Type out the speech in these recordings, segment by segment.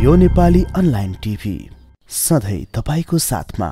यो Nepali online TV सधैं तपाईको साथमा।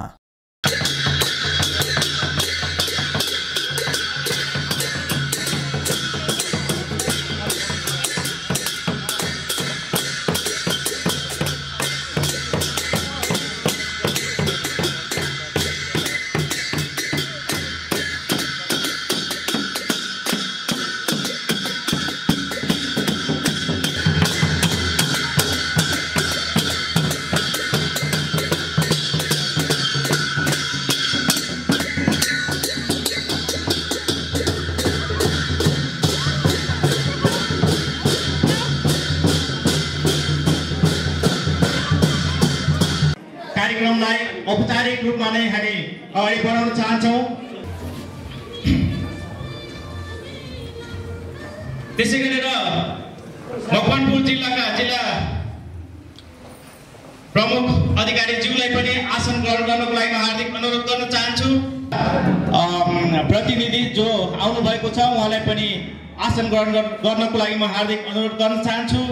कार्यक्रमलाई औपचारिक रूपमा नै हामी अगाडि बढाउन चाहन्छौँ। त्यसै गरेर मकवानपुर जिल्लाका जिल्ला प्रमुख अधिकारीज्यूलाई पनि आसन ग्रहण गर्नको लागि हार्दिक अनुरोध गर्न चाहन्छु। प्रतिनिधि जो आउनु भएको छ उहाँलाई पनि आसन ग्रहण गर्नको लागि म हार्दिक अनुरोध गर्न चाहन्छु।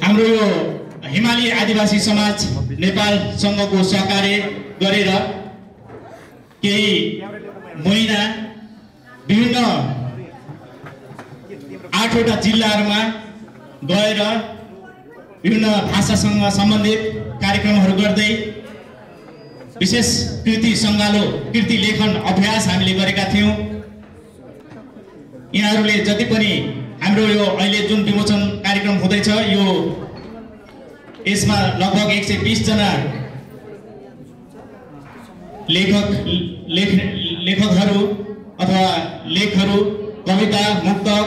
हाम्रो यो हिमाली आदिवासी समाज नेपाल संघको सहकार्य गरेर केही महिना विभिन्न 8वटा जिल्लाहरूमा गएर विभिन्न भाषासँग सम्बन्धित कार्यक्रमहरू गर्दै विशेष कृति सङ्गालो कृति लेखन अभ्यास हामीले गरेका थियौँ। यहाँहरूले जति पनि हाम्रो यो अहिले जुन विमोचन कार्यक्रम हुँदैछ यो यसमा लगभग 120 जना लेखकहरू अथवा लेखहरू, कविता, मुक्तक,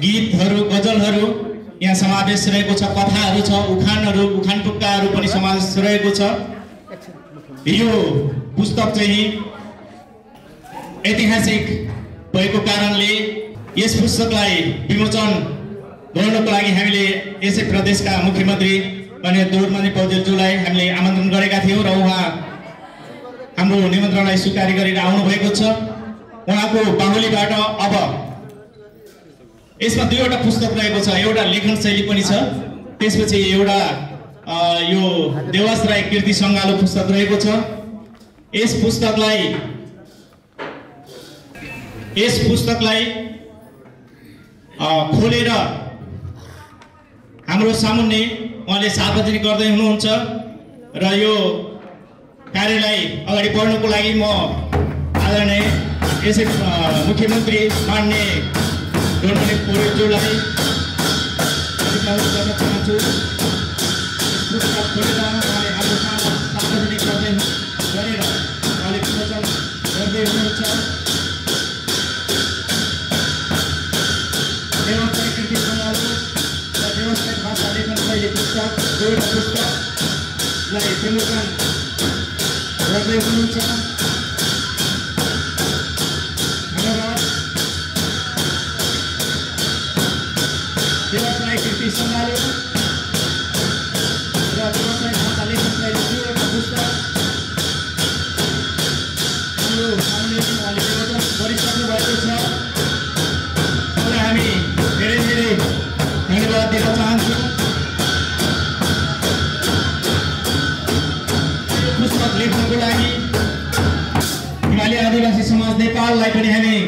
गीतहरू, गजलहरू यहाँ समावेश रहेको छ। कथाहरू छ, उखान टुक्काहरू पनि समावेश रहेको छ। यो पुस्तक चाहिँ ऐतिहासिक भएको कारणले यस पुस्तकलाई विमोचन गर्नको लागि हामीले यसै प्रदेशका मुख्यमन्त्री माननीय दोर्मनी पौडेलज्यूलाई हामीले आमन्त्रण गरेका थियौँ र उहाँ हाम्रो निमन्त्रणलाई स्वीकार गरेर आउनु भएको छ। उहाँको बाहुलीबाट अब यसमा 2वटा पुस्तक रहेको छ। एउटा लेखन शैली पनि छ, त्यसपछि एउटा यो देवास राई कृति सङ्गालो पुस्तक रहेको छ। यस पुस्तकलाई खोलेर हाम्रो सामुन्ने उहाँले सार्वजनिक गर्दै हुनुहुन्छ र यो कार्यलाई अगाडि बढ्नको लागि म आदरणीय यसै मुख्यमन्त्री माननीय दोर्मनी पौडेलज्यूलाई अनुरोध गर्न चाहन्छु। पुस्तक खोलेर उहाँले हाम्रो सार्वजनिक गरेर उहाँले विमोचन गर्दै हुनुहुन्छ। पुस्तकलाई विमोचन गर्दै हुनुहुन्छ। देवास राई कृति सङ्गालो र देवास राई भाषा लेखन शैली 2वटा पुस्तक हाम्रो सामने उहाँले विमोचन गरिसक्नु भएको छ। हामी धेरै चाहिँ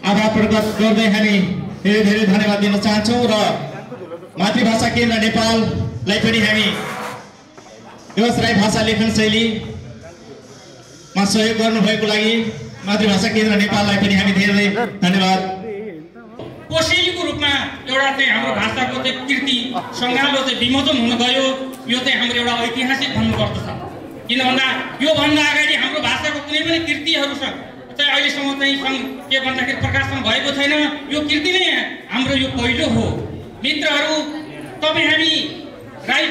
आभार प्रकट गर्दै हामी धेरै धेरै धन्यवाद दिन चाहन्छौँ र मातृभाषा केन्द्र नेपाललाई पनि हामी देवस राई भाषा लेखन शैलीमा सहयोग गर्नुभएको लागि मातृभाषा केन्द्र नेपाललाई पनि हामी धेरै धन्यवाद। कोसेलीको रूपमा एउटा चाहिँ हाम्रो भाषाको चाहिँ कृति सङ्गालो चाहिँ विमोचन हुन गयो। यो चाहिँ हाम्रो एउटा ऐतिहासिक भन्नुपर्दछ, किन भन्दा योभन्दा अगाडि हाम्रो भाषाको कुनै पनि कृतिहरू चाहिँ अहिलेसम्म चाहिँ के भन्दाखेरि प्रकाशन भएको छैन। यो कृति नै हाम्रो यो पहिलो हो। मित्रहरू, तपाईँ हामी राई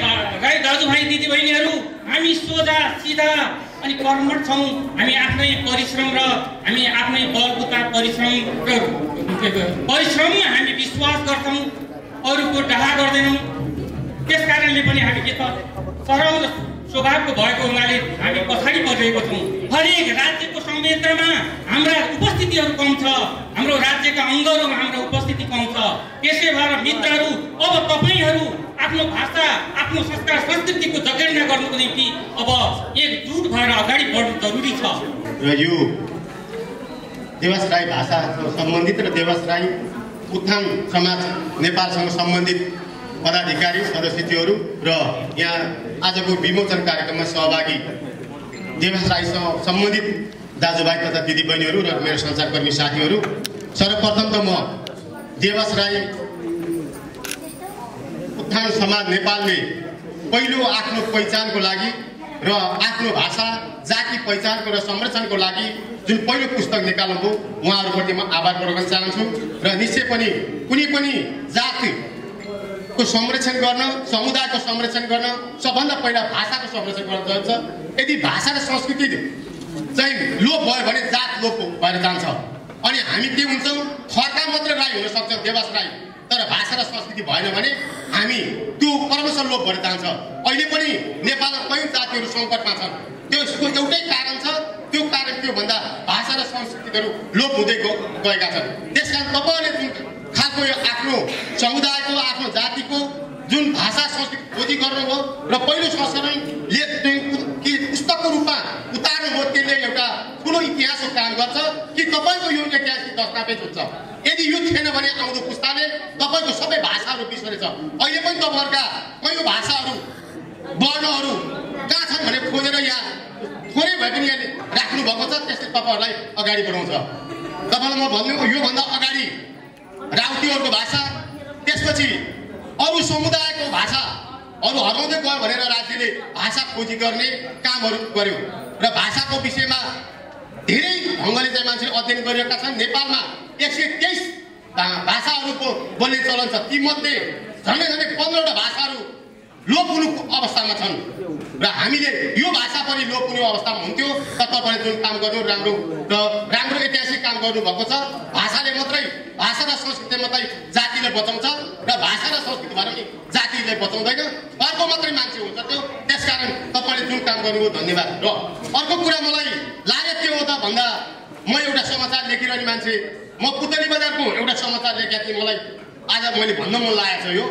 दाजुभाइ दिदीबहिनीहरू हामी सोझा सिधा अनि कर्मठ छौँ। हामी आफ्नै परिश्रम र हामी आफ्नै बलबुता परिश्रममा हामी विश्वास गर्छौँ, अरूको डाहा गर्दैनौँ। त्यस कारणले पनि हामी के त सरल स्वभावको भएको हुनाले हामी पछाडि परिरहेको छौँ। हरेक राज्यको संवेदनमा हाम्रा उपस्थितिहरू कम छ, हाम्रो राज्यका अङ्गहरूमा हाम्रो उपस्थिति कम छ। त्यसै भएर मित्रहरू, अब तपाईँहरू आफ्नो भाषा आफ्नो संस्कार संस्कृतिको जगेर्ना गर्नुको निम्ति अब एकजुट भएर अगाडि बढ्नु जरुरी छ। र यो देवस राई भाषासँग सम्बन्धित र देवस राई उत्थान समाज नेपालसँग सम्बन्धित पदाधिकारी सदस्यहरू र यहाँ आजको विमोचन कार्यक्रममा सहभागी देवस राईसँग सम्बन्धित दाजुभाइ तथा दिदीबहिनीहरू र मेरो सञ्चारकर्मी साथीहरू, सर्वप्रथम त म देवस राई उत्थान समाज नेपालले पहिलो आफ्नो पहिचानको लागि र आफ्नो भाषा जाति पहिचानको र संरक्षणको लागि जुन पहिलो पुस्तक निकाल्नुभयो, उहाँहरूप्रति म आभार प्रकट गर्न चाहन्छु। र निश्चय पनि कुनै पनि जातिको संरक्षण गर्न, समुदायको संरक्षण गर्न सबभन्दा पहिला भाषाको संरक्षण गर्न जान्छ। यदि भाषा र संस्कृति चाहिँ लोप भयो भने जात लोप भएर जान्छ। अनि हामी के हुन्छौँ, थर्का मात्र राई हुन सक्छ देवस राई, तर भाषा र संस्कृति भएन भने हामी त्यो क्रमशः लोप भएर जान्छ। अहिले पनि नेपालमा कयौँ जातिहरू सङ्कटमा छन्। त्यसको एउटै कारण छ, त्यो कारण के भन्दा भाषा र संस्कृतिहरू लोप हुँदै गएका छन्। त्यसकारण तपाईँहरूले जुन खालको यो आफ्नो समुदायको आफ्नो जातिको जुन भाषा संस्कृति खोजी गर्नुभयो र पहिलो संस्करणले पुस्तकको रूपमा उतार्नुभयो, त्यसले एउटा ठुलो इतिहासको काम गर्छ कि तपाईँको यो ऐतिहासिक दस्तावेज हुन्छ। यदि यो थिएन भने आउँदो पुस्ताले तपाईँको सबै भाषाहरू बिर्सनेछ। अहिले पनि तपाईँहरूका कयौँ भाषाहरू वर्णहरू कहाँ छन् भने खोजेर यहाँ थोरै भए पनि यहाँ राख्नु भएको छ। त्यसले तपाईँहरूलाई अगाडि बढाउँछ। तपाईँलाई म भन्नु, योभन्दा अगाडि राउतीहरूको भाषा, त्यसपछि अरू समुदायको भाषाहरू हराउँदै गयो भनेर राज्यले भाषा खोजी गर्ने कामहरू गर्यो र भाषाको विषयमा धेरै ढङ्गले चाहिँ मान्छेले अध्ययन गरिरहेका छन्। नेपालमा 123 भाषाहरूको बोल्ने चलन छ। तीमध्ये झन्डै 15वटा भाषाहरू लोप हुनुको अवस्थामा छन् र हामीले यो भाषा पनि लोप हुने अवस्थामा हुन्थ्यो। तर तपाईँले जुन काम गर्नु राम्रो ऐतिहासिक काम गर्नुभएको छ। भाषाले मात्रै, भाषा र संस्कृति मात्रै जातिले बचाउँछ र भाषा र संस्कृति भएर पनि जातिले बचाउँदैन, अर्को मात्रै मान्छे हुन्छ त्यो। त्यसकारण तपाईँले जुन काम गर्नुभयो धन्यवाद। र अर्को कुरा मलाई लाग्यो के हो त भन्दा, म एउटा समाचार लेखिरहने मान्छे, म पुतली बजारको एउटा समाचार लेखेको थिएँ। मलाई आज मैले भन्न मन लागेको छ। यो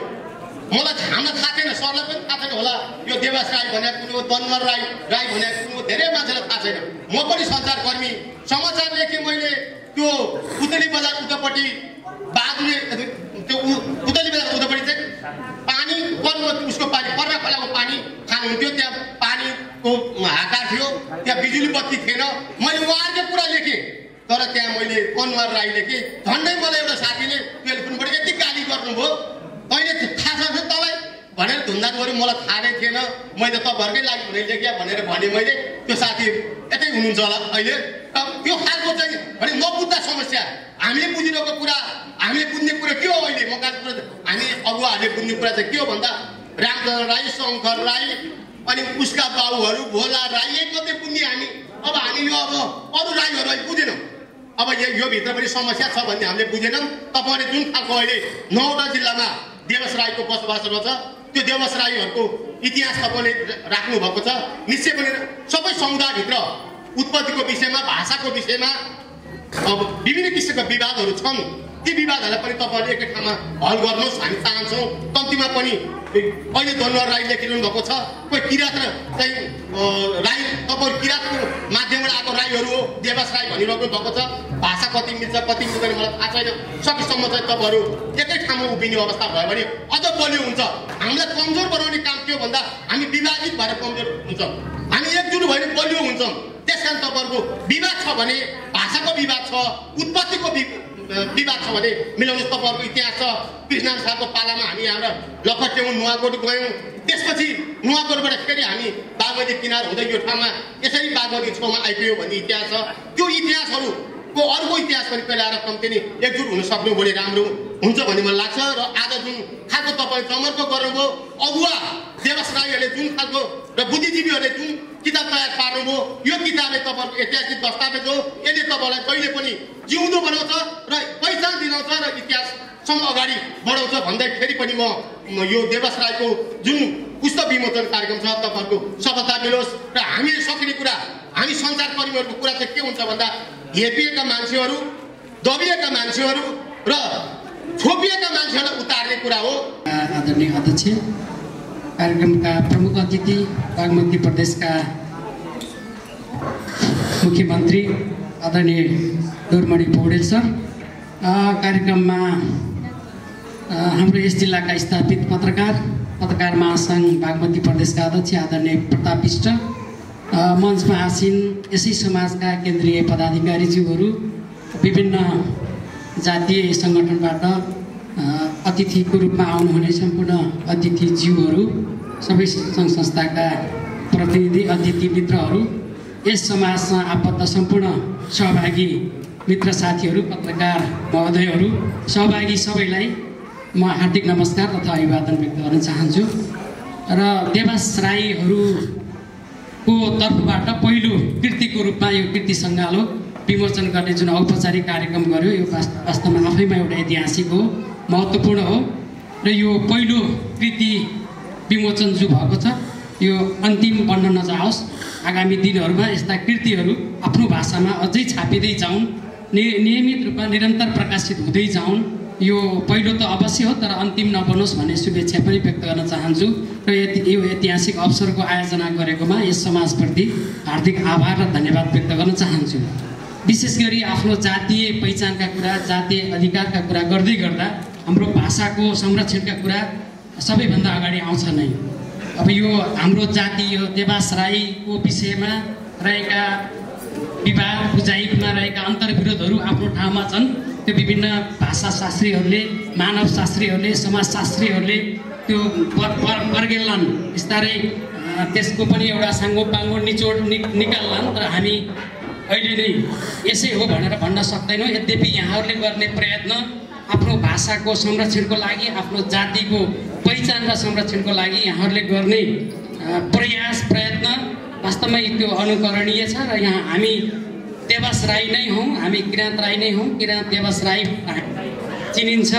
मलाई हामीलाई थाहा छैन, सरलाई पनि थाहा छैन होला यो देवस राई भनेको कुनै हो, दनवर राई भनेको कुनै हो, धेरै मान्छेलाई थाहा छैन। म पनि सञ्चारकर्मी, समाचार लेखेँ मैले। त्यो पुतली बजार उतापट्टि बाजुले त्यो पुतली बजार उतापट्टि चाहिँ पानी पर्नु, उसको पानी पर्रा खोलाको पानी खानुहुन्थ्यो। त्यहाँ पानीको हाकार थियो, त्यहाँ बिजुली बत्ती थिएन। मैले उहाँहरूकै कुरा लेखेँ, तर त्यहाँ मैले दनवर राई लेखेँ। झन्डै मलाई एउटा साथीले टेलिफोनबाट यति गाली गर्नुभयो, तैँले थाहा छ तँलाई भनेर धुन्दा गऱ्यो। मलाई थाहा नै थिएन, मैले तपाईँहरूकै लागि भनेर लेखेँ भनेर भने मैले। त्यो साथी यतै हुनुहुन्छ होला अहिले। त्यो खालको चाहिँ भने नबुझ्दा समस्या, हामीले बुझिरहेको कुरा, हामीले बुझ्ने कुरा के हो अहिले मकानको कुरा, हामी अगुवाहरूले बुझ्ने कुरा चाहिँ के हो भन्दा रामचन्द्र राई, शङ्कर राई अनि उसका बाबुहरू भोला राई एक मात्रै बुझ्ने हामी। अब हामी यो अब अरू राईहरू अहिले बुझेनौँ। अब यो भित्र पनि समस्या छ भन्ने हामीले बुझेनौँ। तपाईँहरूले जुन खालको अहिले 9वटा जिल्लामा देवस राईको बसोबासो छ, त्यो देवस राईहरूको इतिहास तपाईँले राख्नु भएको छ। निश्चय पनि सबै समुदायभित्र उत्पत्तिको विषयमा, भाषाको विषयमा अब विभिन्न किसिमका विवादहरू छन्, ती विवादहरूलाई पनि तपाईँहरूले एकै ठाउँमा हल गर्नुहोस् हामी चाहन्छौँ। कम्तीमा पनि अहिले दनुवार राई लेखिरहनु भएको छ, कोही किराँत चाहिँ राई तपाईँहरू किराँतको माध्यमबाट आएको राईहरू हो, देवास राई भनिराख्नु भएको छ। भाषा कति मिल्छ कति मिल्दैन मलाई थाहा छैन। सकेसम्म चाहिँ तपाईँहरू एकै ठाउँमा उभिने अवस्था भयो भने अझ बलियो हुन्छ। हामीलाई कमजोर बनाउने काम के हो भन्दा हामी विभाजित भएर कमजोर हुन्छौँ, हामी एकजुट भयो भने बलियो हुन्छौँ। त्यस कारण तपाईँहरूको विवाद छ भने, भाषाको विवाद छ, उत्पत्तिको विवाद छ भने मिलाउनुहोस्। तपाईँहरूको इतिहास छ, कृष्णनारायण शाहको पालामा हामी यहाँबाट लखटेउ नुवाकोट गयौँ, त्यसपछि नुवाकोटबाट फेरि हामी बागमती किनार हुँदै यो ठाउँमा यसरी बागमती छेउमा आइपुग्यो भन्ने इतिहास छ। त्यो इतिहासहरूको अर्को इतिहास पनि कहिले आएर कम्ती नै एकजुट हुन सक्नु भने राम्रो हुन्छ भन्ने मलाई लाग्छ। र आज जुन खालको तपाईँले जमर्को गर्नुभयो, अगुवा देवास राईहरूले जुन खालको र बुद्धिजीवीहरूले जुन किताब तयार पार्नुभयो, यो किताबले तपाईँहरूको ऐतिहासिक दस्तावेज हो। यसले तपाईँलाई कहिले पनि जिउँदो बनाउँछ र पहिचान दिलाउँछ र इतिहाससँग अगाडि बढाउँछ भन्दै फेरि पनि म यो देवास राईको जुन पुस्तक विमोचन कार्यक्रम छ तपाईँहरूको सफलता मिलोस्। र हामीले सकिने कुरा, हामी सञ्चारकर्मीहरूको कुरा चाहिँ के हुन्छ भन्दा हेपिएका मान्छेहरू, दबिएका मान्छेहरू र छोपिएका मान्छेहरूलाई उतार्ने कुरा हो। आदरणीय अध्यक्ष, कार्यक्रमका प्रमुख अतिथि, बागमती प्रदेशका मुख्यमन्त्री आदरणीय डोरमणि पौडेल सर, कार्यक्रममा हाम्रो यस जिल्लाका स्थापित पत्रकार महासङ्घ बागमती प्रदेशका अध्यक्ष आदरणीय प्रताप विष्ट, मञ्चमा आसीन यसै समाजका केन्द्रीय पदाधिकारीज्यूहरू, विभिन्न जातीय सङ्गठनबाट अतिथिको रूपमा आउनुहुने सम्पूर्ण अतिथिज्यूहरू, सबै सङ्घ संस्थाका प्रतिनिधि, अतिथि मित्रहरू, यस समाजमा आबद्ध सम्पूर्ण सहभागी मित्र साथीहरू, पत्रकार महोदयहरू, सहभागी सबैलाई म हार्दिक नमस्कार तथा अभिवादन व्यक्त गर्न चाहन्छु। र देवास राईहरूको तर्फबाट पहिलो कृतिको रूपमा यो कृति सङ्गालो विमोचन गर्ने जुन औपचारिक कार्यक्रम गर्यो, यो वास्तवमा आफैमा एउटा ऐतिहासिक हो, महत्त्वपूर्ण हो। र यो पहिलो कृति विमोचन जो भएको छ, यो अन्तिम बन्न नजाओस्। आगामी दिनहरूमा यस्ता कृतिहरू आफ्नो भाषामा अझै छापिँदै जाउन्, नियमित रूपमा निरन्तर प्रकाशित हुँदै जाउन्। यो पहिलो त अवश्य हो, तर अन्तिम नबनोस् भन्ने शुभेच्छा पनि व्यक्त गर्न चाहन्छु। र यो ऐतिहासिक अवसरको आयोजना गरेकोमा यस समाजप्रति हार्दिक आभार र धन्यवाद व्यक्त गर्न चाहन्छु। विशेष गरी आफ्नो जातीय पहिचानका कुरा, जातीय अधिकारका कुरा गर्दै गर्दा हाम्रो भाषाको संरक्षणका कुरा सबैभन्दा अगाडि आउँछ नै। अब यो हाम्रो जाति, यो देवास राईको विषयमा रहेका विवाद, बुझाइमा रहेका अन्तर्विरोधहरू आफ्नो ठाउँमा छन्। त्यो विभिन्न भाषाशास्त्रीहरूले, मानवशास्त्रीहरूले, समाजशास्त्रीहरूले त्यो पर्गेल्लान्, बिस्तारै त्यसको पनि एउटा साङ्गोपाङ्गो निचोड निकाल्लान्। तर हामी अहिले नै यसै हो भनेर भन्न सक्दैनौँ। यद्यपि यहाँहरूले गर्ने प्रयत्न आफ्नो भाषाको संरक्षणको लागि, आफ्नो जातिको पहिचान र संरक्षणको लागि यहाँहरूले गर्ने प्रयत्न वास्तवमै त्यो अनुकरणीय छ। र यहाँ हामी देवास राई नै हौँ, हामी किराँत राई नै हौँ, किराँत देवास राई चिनिन्छ।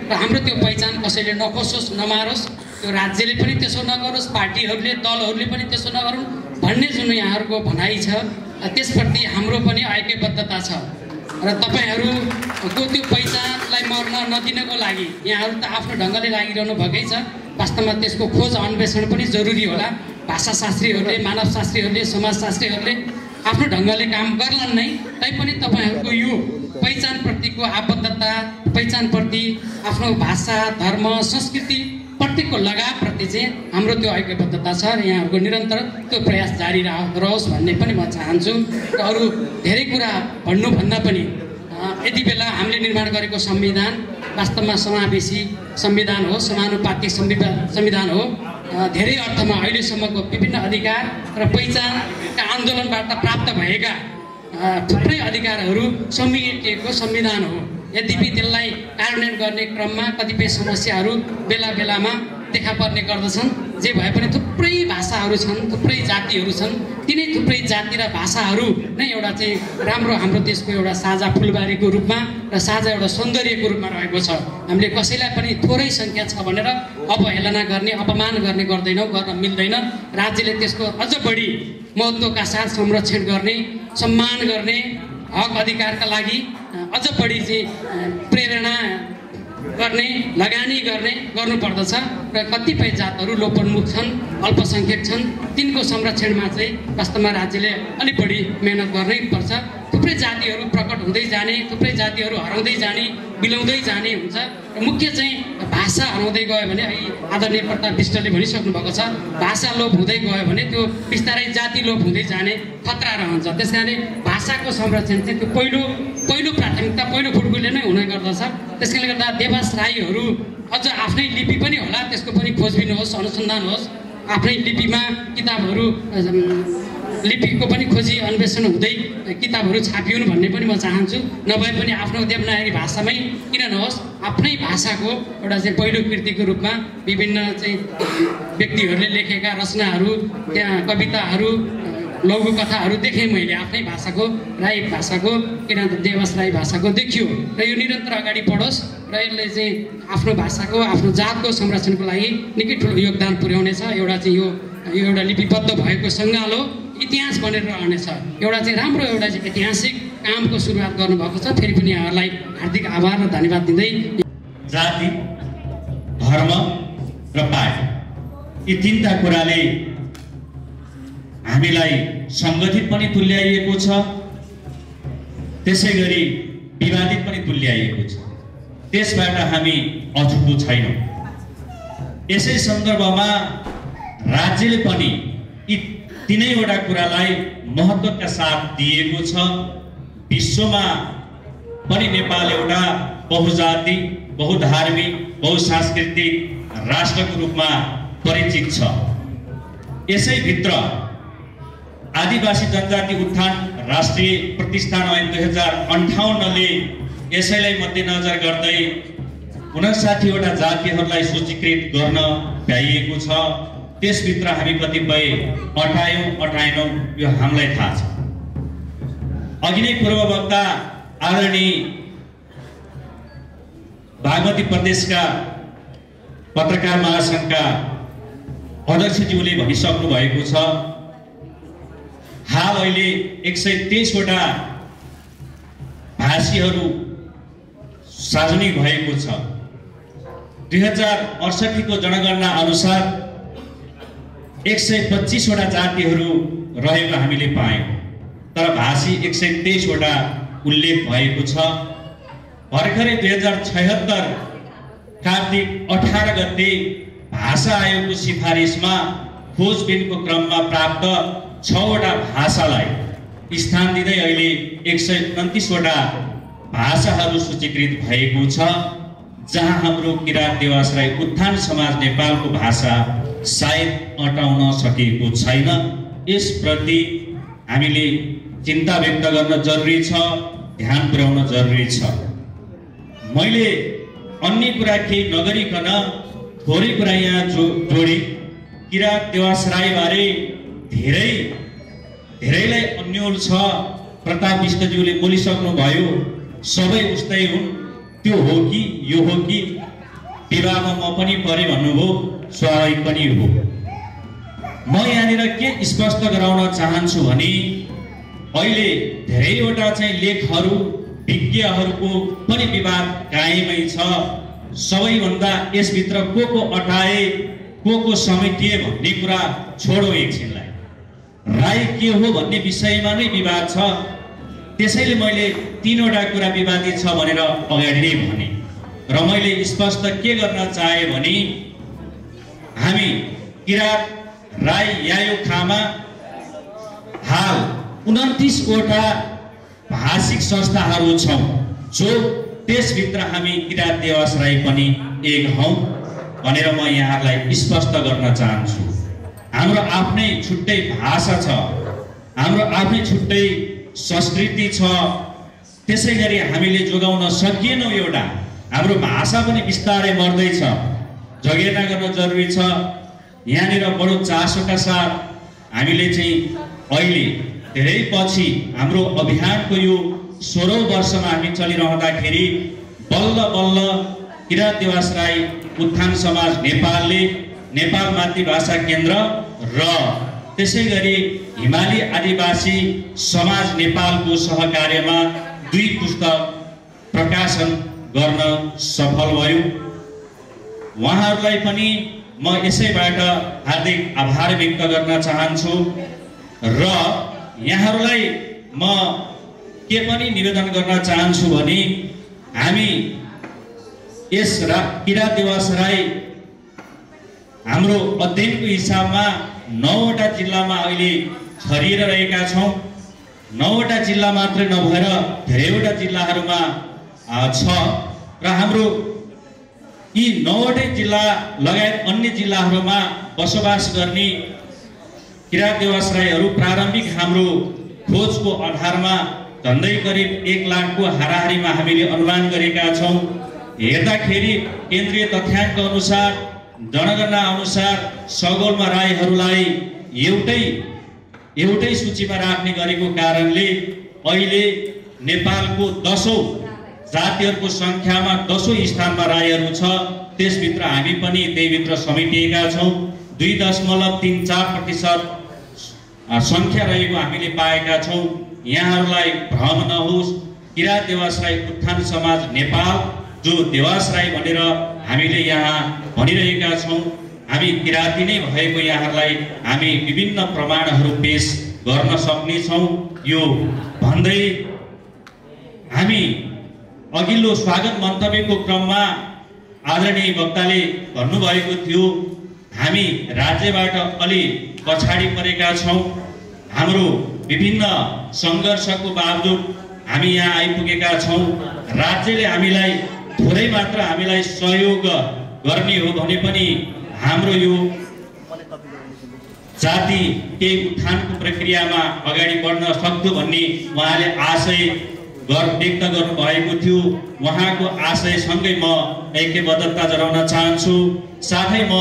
र हाम्रो त्यो पहिचान कसैले नखोसोस्, नमारोस्, त्यो राज्यले पनि त्यसो नगरोस्, पार्टीहरूले, दलहरूले पनि त्यसो नगरून् भन्ने जुन यहाँहरूको भनाइ छ, त्यसप्रति हाम्रो पनि ऐक्यबद्धता छ। र तपाईँहरूको त्यो पहिचानलाई मर्न नदिनको लागि यहाँहरू त आफ्नो ढङ्गले लागिरहनु भएकै छ। वास्तवमा त्यसको खोज अन्वेषण पनि जरुरी होला। भाषाशास्त्रीहरूले, मानवशास्त्रीहरूले, समाजशास्त्रीहरूले आफ्नो ढङ्गले काम गर्लान् नै, तैपनि तपाईँहरूको यो पहिचानप्रतिको आबद्धता, पहिचानप्रति आफ्नो भाषा, धर्म, संस्कृति प्रत्येकको लगावप्रति चाहिँ हाम्रो त्यो ऐक्यबद्धता छ। र यहाँहरूको निरन्तर त्यो प्रयास जारी रहोस् भन्ने पनि म चाहन्छु। र अरू धेरै कुरा भन्नुभन्दा पनि यति बेला हामीले निर्माण गरेको संविधान वास्तवमा समावेशी संविधान हो, समानुपातिक संविधान हो। धेरै अर्थमा अहिलेसम्मको विभिन्न अधिकार र पहिचानका आन्दोलनबाट प्राप्त भएका थुप्रै अधिकारहरू समेटिएको संविधान हो। यद्यपि त्यसलाई कार्यान्वयन गर्ने क्रममा कतिपय समस्याहरू बेला बेलामा देखा पर्ने गर्दछन्। जे भए पनि थुप्रै भाषाहरू छन्, थुप्रै जातिहरू छन्। तिनै थुप्रै जाति र भाषाहरू नै एउटा चाहिँ राम्रो हाम्रो देशको एउटा साझा फुलबारीको रूपमा र साझा एउटा सौन्दर्यको रूपमा रहेको छ। हामीले कसैलाई पनि थोरै सङ्ख्या छ भनेर अवहेलना गर्ने, अपमान गर्ने गर्दैनौँ, गर्न मिल्दैन। राज्यले त्यसको अझ बढी महत्त्वका साथ संरक्षण गर्ने, सम्मान गर्ने हक अधिकारका लागि अझ बढी चाहिँ प्रेरणा गर्ने लगानी गर्नुपर्दछ र कतिपय जातहरू लोपोन्मुख छन्, अल्पसङ्ख्यक छन्, तिनको संरक्षणमा चाहिँ वास्तवमा राज्यले अलिक बढी मेहनत गर्नै पर्छ। थुप्रै जातिहरू प्रकट हुँदै जाने, थुप्रै जातिहरू हराउँदै जाने, बिलाउँदै जाने हुन्छ। मुख्य चाहिँ भाषा हराउँदै गयो भने आदरणीय प्रताप विष्टले भनिसक्नु भएको छ, भाषा लोप हुँदै गयो भने त्यो बिस्तारै जाति लोप हुँदै जाने खतरा रहन्छ। त्यस कारणले भाषाको संरक्षण चाहिँ त्यो पहिलो प्राथमिकता पहिलो फुड्कुले नै हुने गर्दछ। त्यस कारणले गर्दा देवास राईहरू अझ आफ्नै लिपि पनि होला, त्यसको पनि खोजबिन होस्, अनुसन्धान होस्, आफ्नै लिपिमा किताबहरू लिपिको पनि खोजी अन्वेषण हुँदै किताबहरू छापिउन् भन्ने पनि म चाहन्छु। नभए पनि आफ्नो देवनागरी भाषामै किन नहोस्, आफ्नै भाषाको एउटा चाहिँ पहिलो कृतिको रूपमा विभिन्न चाहिँ व्यक्तिहरूले लेखेका रचनाहरू, त्यहाँ कविताहरू, लघु कथाहरू देखेँ मैले आफ्नै भाषाको, राई भाषाको, किनभने देवास राई भाषाको देखियो र यो निरन्तर अगाडि बढोस् र यसले चाहिँ आफ्नो भाषाको, आफ्नो जातको संरक्षणको लागि निकै ठुलो योगदान पुर्याउनेछ। एउटा चाहिँ यो एउटा लिपिबद्ध भएको सङ्गालो इतिहास बनेर रहनेछ। एउटा चाहिँ राम्रो एउटा चाहिँ ऐतिहासिक कामको सुरुवात गर्नुभएको छ। फेरि पनि यहाँहरूलाई हार्दिक आभार र धन्यवाद दिँदै, जाति, धर्म र पार्टी यी तीनटा कुराले हामीलाई सङ्गठित पनि तुल्याइएको छ, त्यसै गरी विवादित पनि तुल्याइएको छ। त्यसबाट हामी अछुतो छैनौँ। यसै सन्दर्भमा राज्यले पनि यी तीनैवटा कुरालाई महत्त्वका साथ दिएको छ। विश्वमा पनि नेपाल एउटा बहुजाति, बहुधार्मिक, बहुसांस्कृतिक राष्ट्रको रूपमा परिचित छ। यसैभित्र आदिवासी जनजाति उत्थान राष्ट्रिय प्रतिष्ठान ऐन 2058ले यसैलाई मध्यनजर गर्दै 59वटा जातिहरूलाई सूचीकृत गर्न भ्याइएको छ। त्यसभित्र हामी कतिपय अटाएनौँ यो हामीलाई थाहा छ। अघि नै पूर्ववक्ता आदरणीय बागमती प्रदेशका पत्रकार महासङ्घका अध्यक्षज्यूले भनिसक्नु भएको छ, हाल अहिले 123वटा भाषीहरू सार्वजनिक भएको छ। 2068को जनगणना अनुसार 125वटा जातिहरू रहेको हामीले पायौँ, तर भाषी 123वटा उल्लेख भएको छ। भर्खरै 2076 कार्तिक 18 गते भाषा आयोगको सिफारिसमा खोजबिनको क्रममा प्राप्त 6वटा भाषालाई स्थान दिँदै अहिले 129वटा भाषाहरू सूचीकृत भएको छ, जहाँ हाम्रो किराँत देवास राई उत्थान समाज नेपालको भाषा सायद अटाउन सकेको छैन। यसप्रति हामीले चिन्ता व्यक्त गर्न जरुरी छ, ध्यान पुर्याउन जरुरी छ। मैले अन्य कुरा केही नगरिकन थोरै कुरा यहाँ जोडी किराँत देवास राई बारे धेरैलाई अन्यल छ। प्रताप विष्टज्यूले बोलिसक्नु भयो, सबै उस्तै हुन्, त्यो हो कि यो हो कि, विवाहमा म पनि परे भन्नुभयो, स्वाभाविक पनि हो। म यहाँनिर के स्पष्ट गराउन चाहन्छु भने अहिले धेरैवटा चाहिँ लेखहरू, विज्ञहरूको पनि विवाद कायमै छ। सबैभन्दा यसभित्र को अटाए, को समेटिए भन्ने कुरा छोडो एकछिनलाई, राई के हो भन्ने विषयमा नै विवाद छ। त्यसैले मैले तीनवटा कुरा विवादित छ भनेर अगाडि नै भने र मैले स्पष्ट के गर्न चाहे भने हामी किराँत राई यायो खामा हाल 29वटा भाषिक संस्थाहरू छौँ, जो त्यसभित्र हामी किराँत देवास राई पनि एक हौँ भनेर म यहाँहरूलाई स्पष्ट गर्न चाहन्छु। हाम्रो आफ्नै छुट्टै भाषा छ, हाम्रो आफ्नै छुट्टै संस्कृति छ। त्यसै गरी हामीले जोगाउन सकिएनौँ। एउटा हाम्रो भाषा पनि बिस्तारै मर्दैछ, जगेर्ना गर्न जरुरी छ। यहाँनिर बडो चासोका साथ हामीले चाहिँ अहिले धेरै पछि हाम्रो अभियानको यो 16औं वर्षमा हामी चलिरहँदाखेरि बल्ल बल्ल किराँत देवास राई उत्थान समाज नेपालले नेपाल मातृभाषा केन्द्र र त्यसैगरी हिमाली आदिवासी समाज नेपालको सहकार्यमा 2 पुस्तक प्रकाशन गर्न सफल भयो। उहाँहरूलाई पनि म यसैबाट हार्दिक आभार व्यक्त गर्न चाहन्छु र यहाँहरूलाई म के पनि निवेदन गर्न चाहन्छु भने हामी यस किरात देवास राई हाम्रो अध्ययनको हिसाबमा 9वटा जिल्लामा अहिले छरिएर रहेका छौँ। 9वटा जिल्ला मात्रै नभएर धेरैवटा जिल्लाहरूमा छ र हाम्रो यी 9वटै जिल्ला लगायत अन्य जिल्लाहरूमा बसोबास गर्ने किरात देवास राईहरू प्रारम्भिक हाम्रो खोजको आधारमा झन्डै करिब 1 लाखको हाराहारीमा हामीले अनुमान गरेका छौँ। हेर्दाखेरि केन्द्रीय तथ्याङ्क अनुसार जनगणना अनुसार सगोलमा राईहरूलाई एउटै सूचीमा राख्ने गरेको कारणले अहिले नेपालको 10औं जातिहरूको संख्यामा 10औं स्थानमा राईहरू छ। त्यसभित्र हामी पनि त्यहीभित्र समेटिएका छौँ। 2.34% संख्या रहेको हामीले पाएका छौँ। यहाँहरूलाई भ्रम नहोस्, किरात देवास राई उत्थान समाज नेपाल जो देवास राई भनेर हामीले यहाँ भनिरहेका छौँ, हामी किराती नै भएको यहाँहरूलाई हामी विभिन्न प्रमाणहरू पेश गर्न सक्नेछौँ। यो भन्दै हामी अघिल्लो स्वागत मन्तव्यको क्रममा आदरणीय वक्ताले भन्नुभएको थियो हामी राज्यबाट अलि पछाडि परेका छौँ। हाम्रो विभिन्न सङ्घर्षको बावजुद हामी यहाँ आइपुगेका छौँ। राज्यले हामीलाई थोरै मात्र हामीलाई सहयोग गर्ने हो भने पनि हाम्रो यो जाति केही उत्थानको प्रक्रियामा अगाडि बढ्न सक्थ्यो भन्ने उहाँले आशय व्यक्त गर्नुभएको थियो। उहाँको आशयसँगै म ऐक्यबद्धता जनाउन चाहन्छु। साथै म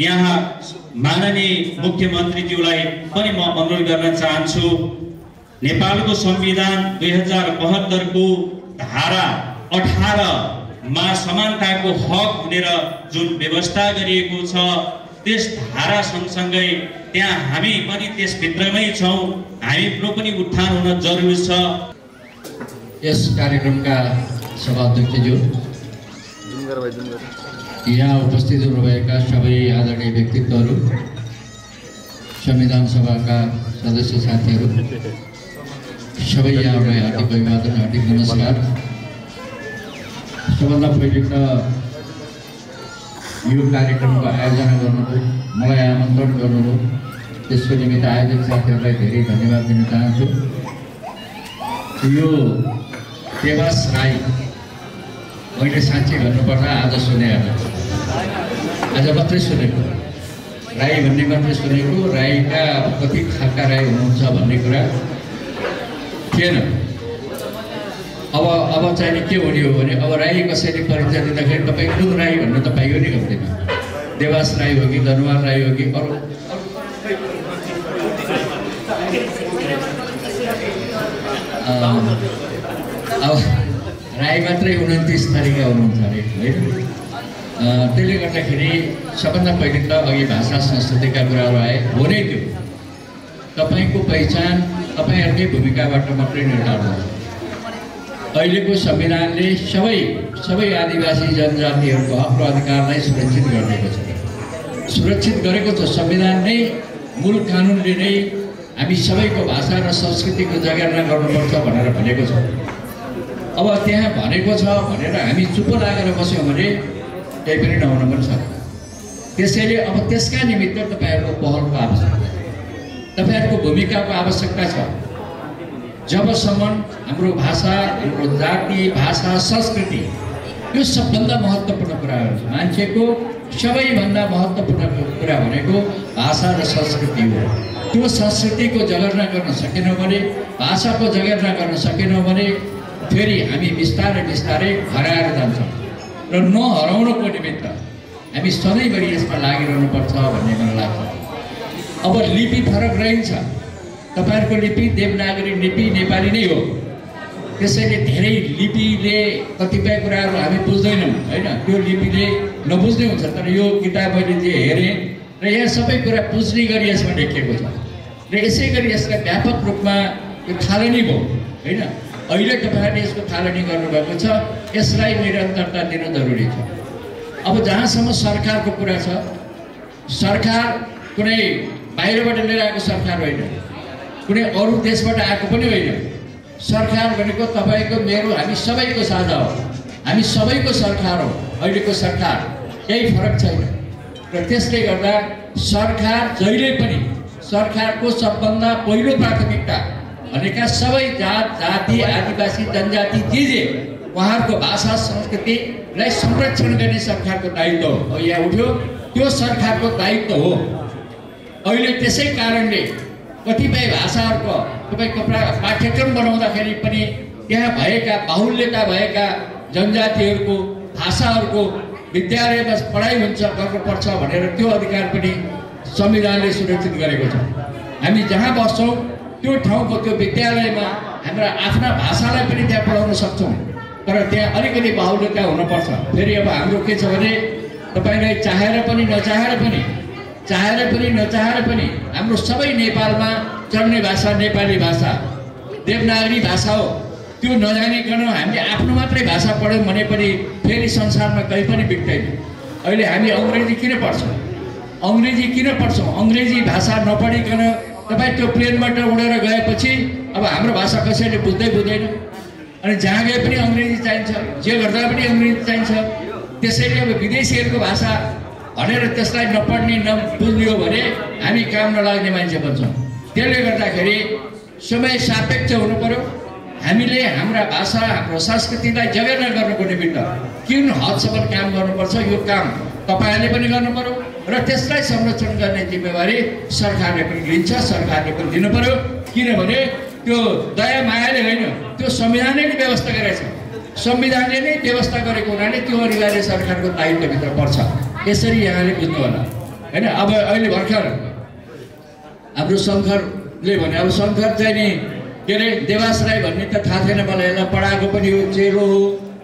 यहाँ माननीय मुख्यमन्त्रीज्यूलाई पनि म अनुरोध गर्न चाहन्छु। नेपालको संविधान 2072 को धारा 18 मा समानताको हक भनेर जुन व्यवस्था गरिएको छ, त्यस धारा सँगसँगै त्यहाँ हामी पनि त्यसभित्रमै छौँ। हामीको पनि उत्थान हुन जरुरी छ। यस कार्यक्रमका सभाध्यक्षज्यू, यहाँ उपस्थित हुनुभएका सबै आदरणीय व्यक्तित्वहरू, संविधान सभाका सदस्य साथीहरू, सबै यहाँहरूलाई हार्दिक अभिवादन, हार्दिक नमस्कार। सबभन्दा पहिले त यो कार्यक्रमको आयोजना गर्नुभयो, मलाई आमन्त्रण गर्नुभयो, त्यसको निमित्त आयोजक साथीहरूलाई धेरै धन्यवाद दिन चाहन्छु। यो देवास राई मैले साँच्चै भन्नुपर्दा आज सुनेको, आज मात्रै सुनेको, राई भन्ने मात्रै सुनेको, राईका कति खालका राई हुनुहुन्छ भन्ने कुरा थिएन। अब चाहिँ के हुने हो भने अब राई कसैले परीक्षा दिँदाखेरि तपाईँ कुन राई भन्नु त पाइयो नि कम्तीमा, देवास राई हो कि दनुवार राई हो कि अरू। अब राई मात्रै 29 थरीका हुनुहुन्छ अरे होइन। त्यसले गर्दाखेरि सबभन्दा पहिले त अघि भाषा संस्कृतिका कुराहरू आए, हो नै त्यो तपाईँको पहिचान तपाईँहरूकै भूमिकाबाट मात्रै निर्धारण हुन्छ। अहिलेको संविधानले सबै आदिवासी जनजातिहरूको हक र अधिकारलाई सुरक्षित गरिदिएको छ, सुरक्षित गरेको छ। संविधान नै, मूल कानुनले नै हामी सबैको भाषा र संस्कृतिको जगेर्ना गर्नुपर्छ भनेर भनेको छ। अब त्यहाँ भनेको छ भनेर हामी चुप लागेर बस्यौँ भने केही पनि नहुन पनि सक्छ। त्यसैले अब त्यसका निमित्त तपाईँहरूको पहलको आवश्यकता छ, तपाईँहरूको भूमिकाको आवश्यकता छ। जबसम्म हाम्रो भाषा, हाम्रो जाति, भाषा, संस्कृति यो सबभन्दा महत्त्वपूर्ण कुराहरू छ। मान्छेको सबैभन्दा महत्त्वपूर्ण कुरा भनेको भाषा र संस्कृति हो। त्यो संस्कृतिको जगेर्ना गर्न सकेनौँ भने, भाषाको जगेर्ना गर्न सकेनौँ भने फेरि हामी बिस्तारै बिस्तारै हराएर जान्छौँ र नहराउनको निमित्त हामी सधैँभरि यसमा लागिरहनुपर्छ भन्ने मलाई लाग्छ। अब लिपि फरक रहन्छ, तपाईँहरूको लिपि देवनागरी लिपि नेपाली नै हो। त्यसैले धेरै लिपिले कतिपय कुराहरू हामी बुझ्दैनौँ होइन, त्यो लिपिले नबुझ्दै हुन्छ। तर यो किताब मैले जे हेरेँ र यहाँ सबै कुरा पुज्ने गरी यसमा लेखिएको छ र यसै गरी यसलाई व्यापक रूपमा यो थालनी भयो होइन। अहिले तपाईँहरूले यसको थालनी गर्नुभएको छ, यसलाई निरन्तरता दिन जरुरी छ। अब जहाँसम्म सरकारको कुरा छ, सरकार कुनै बाहिरबाट लिएर आएको सरकार होइन, कुनै अरू देशबाट आएको पनि होइन। सरकार भनेको तपाईँको मेरो हामी सबैको साझा हो, हामी सबैको सरकार हो अहिलेको सरकार, केही फरक छैन। र त्यसले गर्दा सरकार जहिले पनि सरकारको सबभन्दा पहिलो प्राथमिकता भनेका सबै जात जाति आदिवासी जनजाति जे उहाँहरूको भाषा संस्कृतिलाई संरक्षण गर्ने सरकारको दायित्व हो। अब यहाँ उठ्यो त्यो सरकारको दायित्व हो। अहिले त्यसै कारणले कतिपय भाषाहरूको तपाईँको पाठ्यक्रम बनाउँदाखेरि पनि त्यहाँ भएका बाहुल्यता भएका जनजातिहरूको भाषाहरूको विद्यालयमा पढाइ हुन्छ गर्नुपर्छ भनेर त्यो अधिकार पनि संविधानले सुरक्षित गरेको छ। हामी जहाँ बस्छौँ त्यो ठाउँको त्यो विद्यालयमा हाम्रा आफ्ना भाषालाई पनि त्यहाँ पढाउन सक्छौँ, तर त्यहाँ अलिकति बाहुल्यता हुनुपर्छ। फेरि अब हाम्रो के छ भने तपाईँलाई चाहेर पनि नचाहेर पनि हाम्रो सबै नेपालमा चल्ने भाषा नेपाली भाषा देवनागरी भाषा हो। त्यो नजानिकन हामीले आफ्नो मात्रै भाषा पढ्यौँ भने पनि फेरि संसारमा कहीँ पनि बिग्दैन। अहिले हामी अङ्ग्रेजी किन पढ्छौँ? अङ्ग्रेजी भाषा नपढिकन तपाईँ त्यो प्लेनबाट उडेर गएपछि अब हाम्रो भाषा कसैले बुझ्दैन। अनि जहाँ गए पनि अङ्ग्रेजी चाहिन्छ, जे गर्दा पनि अङ्ग्रेजी चाहिन्छ। त्यसैले अब विदेशीहरूको भाषा भनेर त्यसलाई नपढ्ने नबुझ्ने हो भने हामी काम नलाग्ने मान्छे बन्छौँ। त्यसले गर्दाखेरि समय सापेक्ष हुनु पर्यो। हामीले हाम्रा भाषा हाम्रो संस्कृतिलाई जगेर्ना गर्नुको निमित्त कुन हदसम्म काम गर्नुपर्छ यो काम तपाईँहरूले पनि गर्नु पर्यो र त्यसलाई संरक्षण गर्ने जिम्मेवारी सरकारले पनि लिन्छ, सरकारले पनि दिनु पर्यो। किनभने त्यो दया मायाले होइन, त्यो संविधानले नै व्यवस्था गरेको छ। संविधानले नै व्यवस्था गरेको हुनाले त्यो अनिवार्य सरकारको दायित्वभित्र पर्छ। यसरी यहाँले बुझ्नु होला होइन। अब अहिले भर्खर हाम्रो शङ्करले भने, अब शङ्कर चाहिँ नि के अरे देवास राई भन्ने त थाहा छैन मलाई, यसलाई पढाएको पनि हो, चेलो हो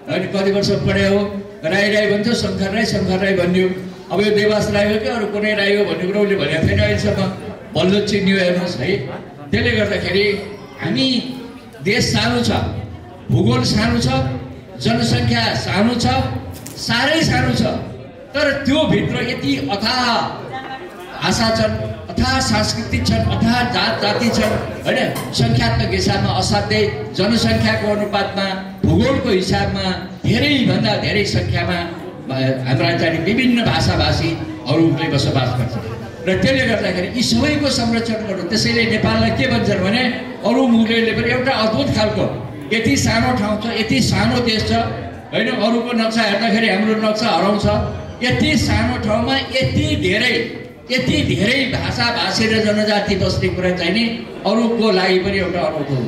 होइन, कति वर्ष पढायो हो। राई भन्छ, शङ्कर राई भन्यो। अब यो देवास राई हो कि अरू कुनै राई हो भन्ने कुरा उसले भनेको छैन अहिलेसम्म, बल्ल चिन्यो हेर्नुहोस् है। त्यसले गर्दाखेरि हामी देश सानो छ, भूगोल सानो छ, जनसङ्ख्या सानो छ, साह्रै सानो छ, तर त्यो भित्र यति अथाह भाषा छन्, अथाह सांस्कृतिक छन्, अथाह जात जाति छन् होइन। सङ्ख्यात्मक हिसाबमा असाध्यै, जनसङ्ख्याको अनुपातमा, भूगोलको हिसाबमा धेरैभन्दा धेरै सङ्ख्यामा हाम्रा चाहिँ विभिन्न भाषाभाषीहरूले बसोबास गर्छ। र त्यसले गर्दाखेरि यी सबैको संरक्षण गर्नु। त्यसैले नेपाललाई के भन्छन् भने अरू मुलुकले पनि एउटा अद्भुत खालको यति सानो ठाउँ छ, यति सानो देश छ होइन। अरूको नक्सा हेर्दाखेरि हाम्रो नक्सा हराउँछ। यति सानो ठाउँमा यति धेरै भाषाभाषी र जनजाति बस्ने कुरा चाहिँ नि अरूको लागि पनि एउटा अनौठो हो।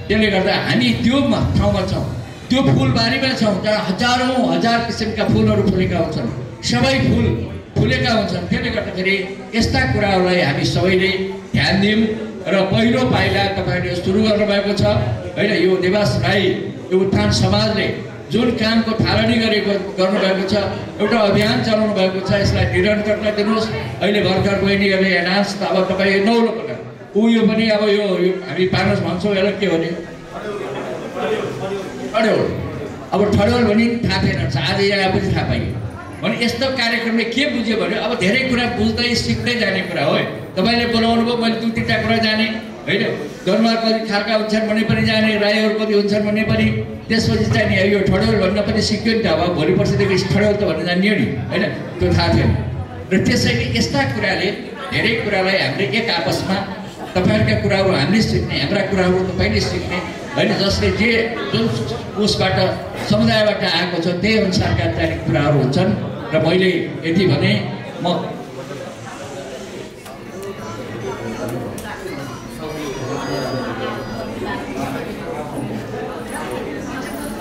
त्यसले गर्दा हामी त्यो ठाउँमा छौँ, त्यो फुलबारीमा छौँ जहाँ हजार किसिमका फुलहरू फुलेका हुन्छन्, सबै फुल फुलेका हुन्छन्। त्यसले गर्दाखेरि यस्ता कुराहरूलाई हामी सबैले ध्यान दिउँ। र पहिलो पाइला तपाईँहरूले सुरु गर्नुभएको छ होइन। यो देवास राई यो उत्थान समाजले जुन कामको थालनी गर्नुभएको छ, एउटा अभियान चलाउनु भएको छ, यसलाई निरन्तरता दिनुहोस्। अहिले भर्खर बहिनीहरूले एनाउन्स त अब तपाईँ नौलो पटक यो पनि अब यो हामी पार्नुहोस् भन्छौँ, यसलाई के भने ठड्यौल। अब ठड्यौल भने थाहा थिएन, आज यहाँ पनि थाहा पाइयो भने यस्तो कार्यक्रमले के बुझ्यो भने अब धेरै कुरा बुझ्दै सिक्दै जाने कुरा हो। तपाईँले बोलाउनु भयो, मैले दुई तिनवटा कुरा जाने होइन। दरबार कति खालका हुन्छन् भने पनि जाने, राईहरू कति हुन्छन् भने पनि। त्यसपछि चाहिँ नि यो ठड्यौल भन्न पनि सिक्यो नि त। अब भोलि पर्सिदेखि ठड्यौल त भन्न जानियो नि होइन, त्यो थाहा थिएन। र त्यसैले यस्ता कुराले धेरै कुरालाई हामीले एक आपसमा तपाईँहरूका कुराहरू हामीले सिक्ने, हाम्रा कुराहरू तपाईँले सिक्ने होइन। जसले जुन उसबाट समुदायबाट आएको छ त्यही अनुसारका चाहिँ कुराहरू हुन्छन्। र मैले यति भने म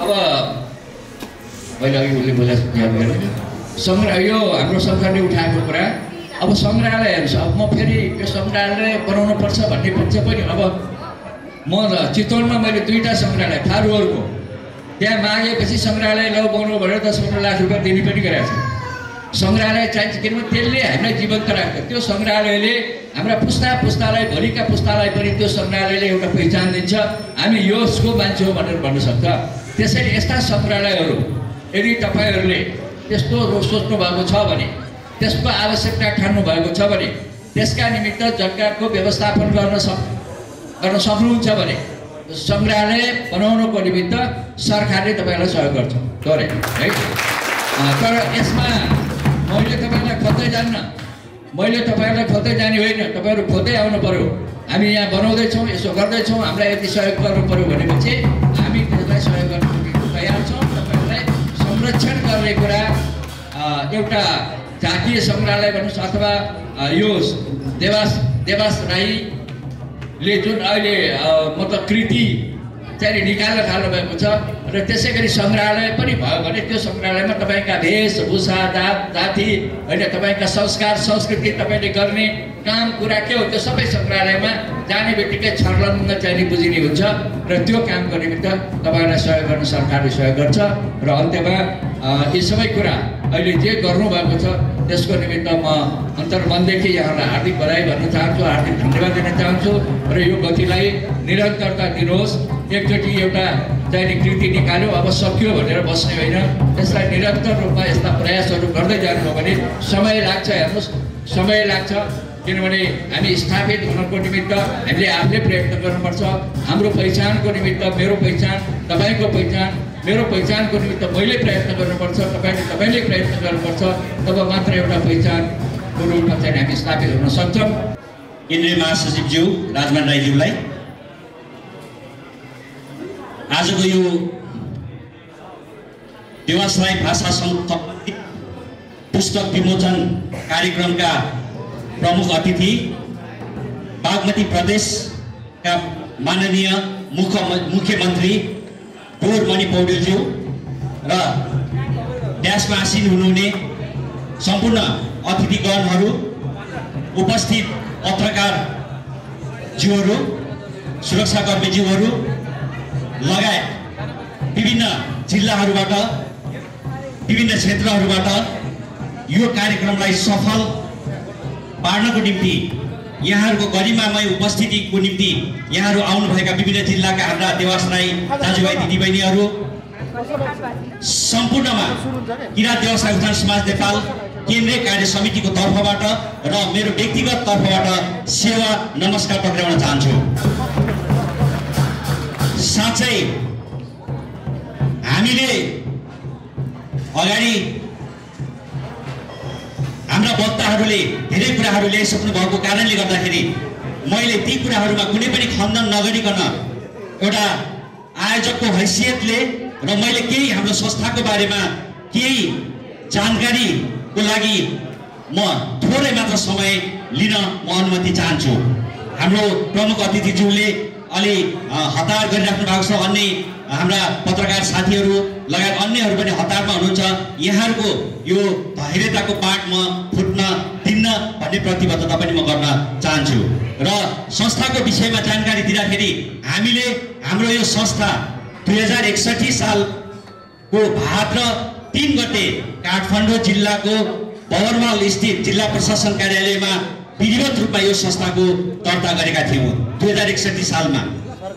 अब मैले अघि उसले बोलेको यो हाम्रो सरकारले उठाएको कुरा। अब सङ्ग्रहालयहरू छ, अब म फेरि यो सङ्ग्रहालय बनाउनु पर्छ भन्ने पक्ष पनि। अब म चितवनमा मैले 2टा सङ्ग्रहालय थारूहरूको त्यहाँ मागेपछि सङ्ग्रहालय बनाउनु भनेर 10-15 लाख रुपियाँ दिने पनि गरेको छ। सङ्ग्रहालय चाहिन्छ, किनभने त्यसले हामीलाई जीवन्त राख्छ। त्यो सङ्ग्रहालयले हाम्रा पुस्तालाई भोलिका पुस्तालाई पनि त्यो सङ्ग्रहालयले एउटा पहिचान दिन्छ, हामी यसको मान्छे हो भनेर भन्न सक्छ। त्यसैले यस्ता सङ्ग्रहालयहरू यदि तपाईँहरूले त्यस्तो सोच्नु भएको छ भने, त्यसको आवश्यकता ठान्नु भएको छ भने, त्यसका निमित्त जग्गाको व्यवस्थापन गर्न सक्नुहुन्छ भने सङ्ग्रहालय बनाउनको निमित्त सरकारले तपाईँलाई सहयोग गर्छ गरे है। तर यसमा मैले तपाईँलाई खोज्दै जाने होइन, तपाईँहरू खोज्दै आउनु पर्यो। हामी यहाँ बनाउँदैछौँ, यसो गर्दैछौँ, हामीलाई यति सहयोग गर्नु पर्यो भनेपछि हामी त्यसलाई सहयोग गर्न तयार छौँ। तपाईँहरूलाई संरक्षण गर्ने कुरा एउटा जातीय सङ्ग्रहालय भन्नुहोस् अथवा यो देवास राईले जुन अहिले मतलब कृति चाहिँ निकाल्न थाल्नु भएको छ र त्यसै गरी सङ्ग्रहालय पनि भयो भने त्यो सङ्ग्रहालयमा तपाईँका वेशभूषा जाति होइन, तपाईँका संस्कार संस्कृति तपाईँले गर्ने काम कुरा के हो त्यो सबै सङ्ग्रहालयमा जाने बित्तिकै छर्लङ्ग चाहिँ बुझिने हुन्छ र त्यो कामको निमित्त तपाईँलाई सहयोग गर्न सरकारले सहयोग गर्छ। र अन्त्यमा यी सबै कुरा अहिले जे गर्नुभएको छ त्यसको निमित्त म अन्तर्मनदेखि यहाँलाई हार्दिक बधाई भन्न चाहन्छु, हार्दिक धन्यवाद दिन चाहन्छु र यो गतिलाई निरन्तरता दिनुहोस्। एकचोटि एउटा चाहिँ कृति निकाल्यो अब सकियो भनेर बस्ने होइन, यसलाई निरन्तर रूपमा यस्ता प्रयासहरू गर्दै जानुभयो भने समय लाग्छ, हेर्नुहोस् समय लाग्छ। किनभने हामी स्थापित हुनको निमित्त हामीले आफूले प्रयत्न गर्नुपर्छ। हाम्रो पहिचानको निमित्त मेरो पहिचान, तपाईँको पहिचान, मेरो पहिचानको निमित्त मैले प्रयत्न गर्नुपर्छ, तपाईँले प्रयत्न गर्नुपर्छ, तब मात्र एउटा पहिचानको रूपमा चाहिँ हामी स्थापित हुन सक्छौँ। केन्द्रीय महासचिवज्यू राजमान राईज्यूलाई आजको यो देवास राई भाषा सम्बन्धित पुस्तक विमोचन कार्यक्रमका प्रमुख अतिथि बागमती प्रदेशका माननीय मुख्यमन्त्री डोरमणि पौडेलज्यू र ड्यासमा आसीन हुनुहुने सम्पूर्ण अतिथिगणहरू, उपस्थित पत्रकार ज्यूहरू, सुरक्षाकर्मी ज्यूहरू लगायत विभिन्न जिल्लाहरूबाट, विभिन्न क्षेत्रहरूबाट यो कार्यक्रमलाई सफल पार्नको निम्ति, यहाँहरूको गरिमामय उपस्थितिको निम्ति यहाँहरू आउनुभएका विभिन्न जिल्लाका हाम्रा देवास राई दाजुभाइ दिदीबहिनीहरू सम्पूर्णमा किराँत देवास राई उत्थान समाज नेपाल केन्द्रीय कार्य समितिको तर्फबाट र मेरो व्यक्तिगत तर्फबाट सेवा नमस्कार टक्राउन चाहन्छु। साँच्चै हामीले अगाडि हाम्रा वक्ताहरूले धेरै कुराहरू ल्याइसक्नु भएको कारणले गर्दाखेरि मैले ती कुराहरूमा कुनै पनि खण्डन नगरिकन एउटा आयोजकको हैसियतले र मैले केही हाम्रो संस्थाको बारेमा केही जानकारीको लागि म थोरै मात्र समय लिन म अनुमति चाहन्छु। हाम्रो प्रमुख अतिथिज्यूले अलि हतार गरिराख्नु भएको छ, अन्य हाम्रा पत्रकार साथीहरू लगायत अन्यहरू पनि हतारमा हुनुहुन्छ। यहाँहरूको यो धैर्यताको पाठ म फुट्न दिन्न भन्ने प्रतिबद्धता पनि म गर्न चाहन्छु। र संस्थाको विषयमा जानकारी दिँदाखेरि हामीले हाम्रो यो संस्था 2061 सालको भाद्र 3 गते काठमाडौँ जिल्लाको बवरमाल स्थित जिल्ला प्रशासन कार्यालयमा विधिवत रूपमा यो संस्थाको दर्ता गरेका थियौँ 2061 सालमा।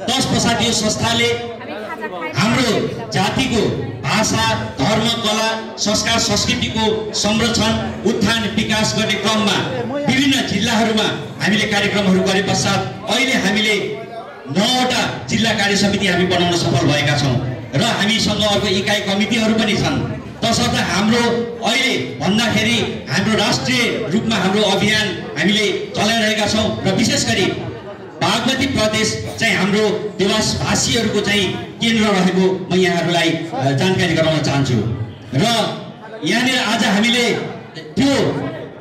तत्पश्चात यो संस्थाले हाम्रो जातिको भाषा, धर्म, कला, संस्कार, संस्कृतिको संरक्षण, उत्थान, विकास गर्ने क्रममा विभिन्न जिल्लाहरूमा हामीले कार्यक्रमहरू गरे पश्चात अहिले हामीले 9वटा जिल्ला कार्य समिति हामी बनाउन सफल भएका छौँ र हामीसँग अर्को इकाइ कमिटीहरू पनि छन्। तसर्थ हाम्रो अहिले भन्दाखेरि हाम्रो राष्ट्रिय रूपमा हाम्रो अभियान हामीले चलाइरहेका छौँ र विशेष गरी बागमती प्रदेश चाहिँ हाम्रो देवास भाषीहरूको चाहिँ केन्द्र रहेको म यहाँहरूलाई जानकारी गराउन चाहन्छु। र यहाँनिर आज हामीले त्यो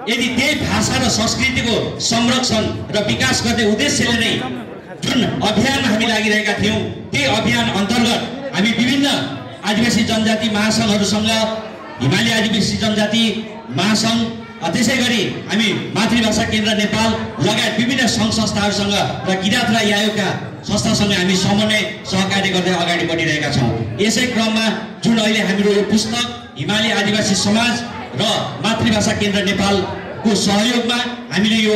यदि त्यही भाषा र संस्कृतिको संरक्षण र विकास गर्ने उद्देश्यले नै जुन अभियानमा हामी लागिरहेका थियौँ, त्यही अभियान अन्तर्गत हामी विभिन्न आदिवासी जनजाति महासङ्घहरूसँग, हिमाली आदिवासी जनजाति महासङ्घ, त्यसै गरी हामी मातृभाषा केन्द्र नेपाल लगायत विभिन्न सङ्घ संस्थाहरूसँग र किराँत राई आयोगका संस्थासँग हामी समन्वय सहकार्य गर्दै अगाडि बढिरहेका छौँ। यसै क्रममा जुन अहिले हाम्रो यो पुस्तक हिमाली आदिवासी समाज र मातृभाषा केन्द्र नेपालको सहयोगमा हामीले यो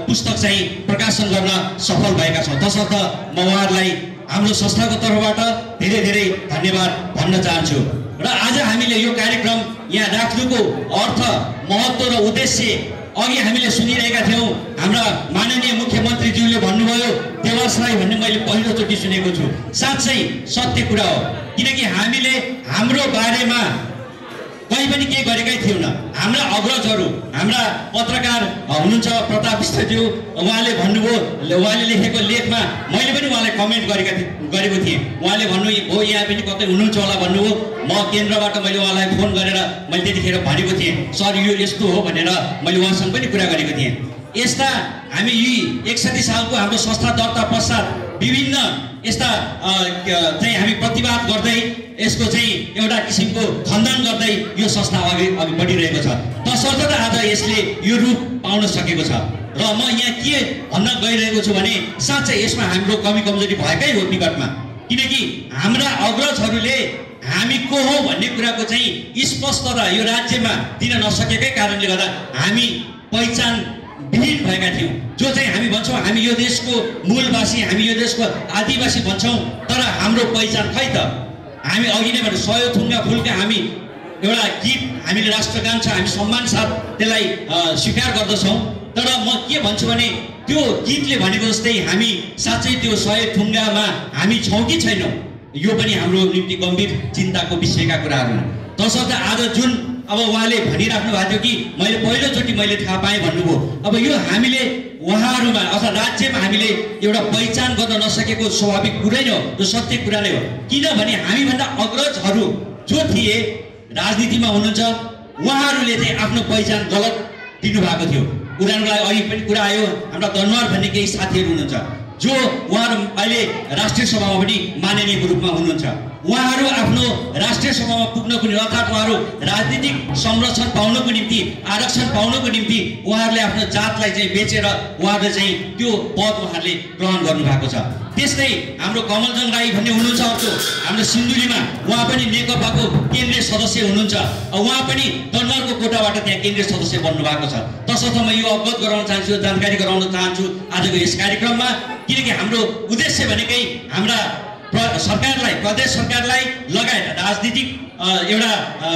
पुस्तक चाहिँ प्रकाशन गर्न सफल भएका छौँ। तसर्थ म उहाँहरूलाई हाम्रो संस्थाको तर्फबाट धेरै धेरै धन्यवाद भन्न चाहन्छु। र आज हामीले यो कार्यक्रम यहाँ राख्नुको अर्थ, महत्त्व र उद्देश्य अघि हामीले सुनिरहेका थियौँ। हाम्रा माननीय मुख्यमन्त्रीज्यूले भन्नुभयो देवास राई भन्ने मैले पहिलोचोटि सुनेको छु। साँच्चै सत्य कुरा हो, किनकि हामीले हाम्रो बारेमा कहीँ पनि केही गरेकै थियौँ। हाम्रा अग्रजहरू, हाम्रा पत्रकार हुनुहुन्छ प्रताप विष्टज्यू, उहाँले भन्नुभयो, उहाँले लेखेको लेखमा मैले पनि उहाँलाई कमेन्ट गरेको थिएँ। उहाँले भन्नुभयो यहाँ पनि कतै हुनुहुन्छ होला भन्नुभयो। म केन्द्रबाट मैले उहाँलाई फोन गरेर मैले त्यतिखेर भनेको थिएँ सर यो यस्तो हो भनेर मैले उहाँसँग पनि कुरा गरेको थिएँ। यस्ता हामी यी 61 सालको हाम्रो संस्था दर्ता पश्चात विभिन्न यस्ता चाहिँ हामी प्रतिवाद गर्दै यसको चाहिँ एउटा किसिमको खण्डन गर्दै यो संस्था अघि बढिरहेको छ। तसर्थ त आज यसले यो रूप पाउन सकेको छ। र म यहाँ के भन्न गइरहेको छु भने साँच्चै यसमा हाम्रो कमी कमजोरी भएकै हो विगतमा, किनकि हाम्रा अग्रजहरूले हामी को हो भन्ने कुराको चाहिँ स्पष्ट र यो राज्यमा दिन नसकेकै कारणले गर्दा हामी पहिचान विहीन भएका थियौँ। जो चाहिँ हामी भन्छौँ हामी यो देशको मूलवासी, हामी यो देशको आदिवासी भन्छौँ, तर हाम्रो पहिचान खै त? हामी अघि नै भने 100 थुङ्गा फुलका हामी एउटा गीत हामीले राष्ट्रगान छ, हामी सम्मान साथ त्यसलाई स्वीकार गर्दछौँ। तर म के भन्छु भने त्यो गीतले भनेको जस्तै हामी साँच्चै त्यो 100 थुङ्गामा हामी छौँ कि छैनौँ, यो पनि हाम्रो निम्ति गम्भीर चिन्ताको विषयका कुराहरू हुन्। तसर्थ आज जुन अब उहाँले भनिराख्नु भएको थियो कि मैले पहिलोचोटि मैले थाहा पाएँ भन्नुभयो, अब यो हामीले उहाँहरूमा अथवा राज्यमा हामीले एउटा पहिचान गर्न नसकेको स्वाभाविक कुरै नै हो, यो सत्य कुरा नै हो। किनभने हामीभन्दा अग्रजहरू जो थिए राजनीतिमा हुनुहुन्छ उहाँहरूले चाहिँ आफ्नो पहिचान गलत दिनुभएको थियो। उदाहरणको लागि अघि पनि कुरा आयो, हाम्रा दनवार भन्ने केही साथीहरू हुनुहुन्छ जो उहाँहरू अहिले राष्ट्रिय सभामा पनि माननीयको रूपमा हुनुहुन्छ। उहाँहरू आफ्नो राष्ट्रिय सभामा पुग्नको निम्ति अर्थात् उहाँहरू राजनीतिक संरक्षण पाउनको निम्ति, आरक्षण पाउनको निम्ति उहाँहरूले आफ्नो जातलाई चाहिँ बेचेर उहाँहरूले चाहिँ त्यो पद उहाँहरूले ग्रहण गर्नुभएको छ। त्यस्तै हाम्रो कमलजङ राई भन्ने हुनुहुन्छ अर्को हाम्रो सिन्धुलीमा, उहाँ पनि नेकपाको केन्द्रीय सदस्य हुनुहुन्छ। उहाँ पनि दनवारको कोटाबाट त्यहाँ केन्द्रीय सदस्य बन्नुभएको छ। तसर्थ म यो अवगत गराउन चाहन्छु, जानकारी गराउन चाहन्छु आजको यस कार्यक्रममा, किनकि हाम्रो उद्देश्य भनेकै हाम्रा सरकारलाई, प्रदेश सरकारलाई लगायत राजनीतिक एउटा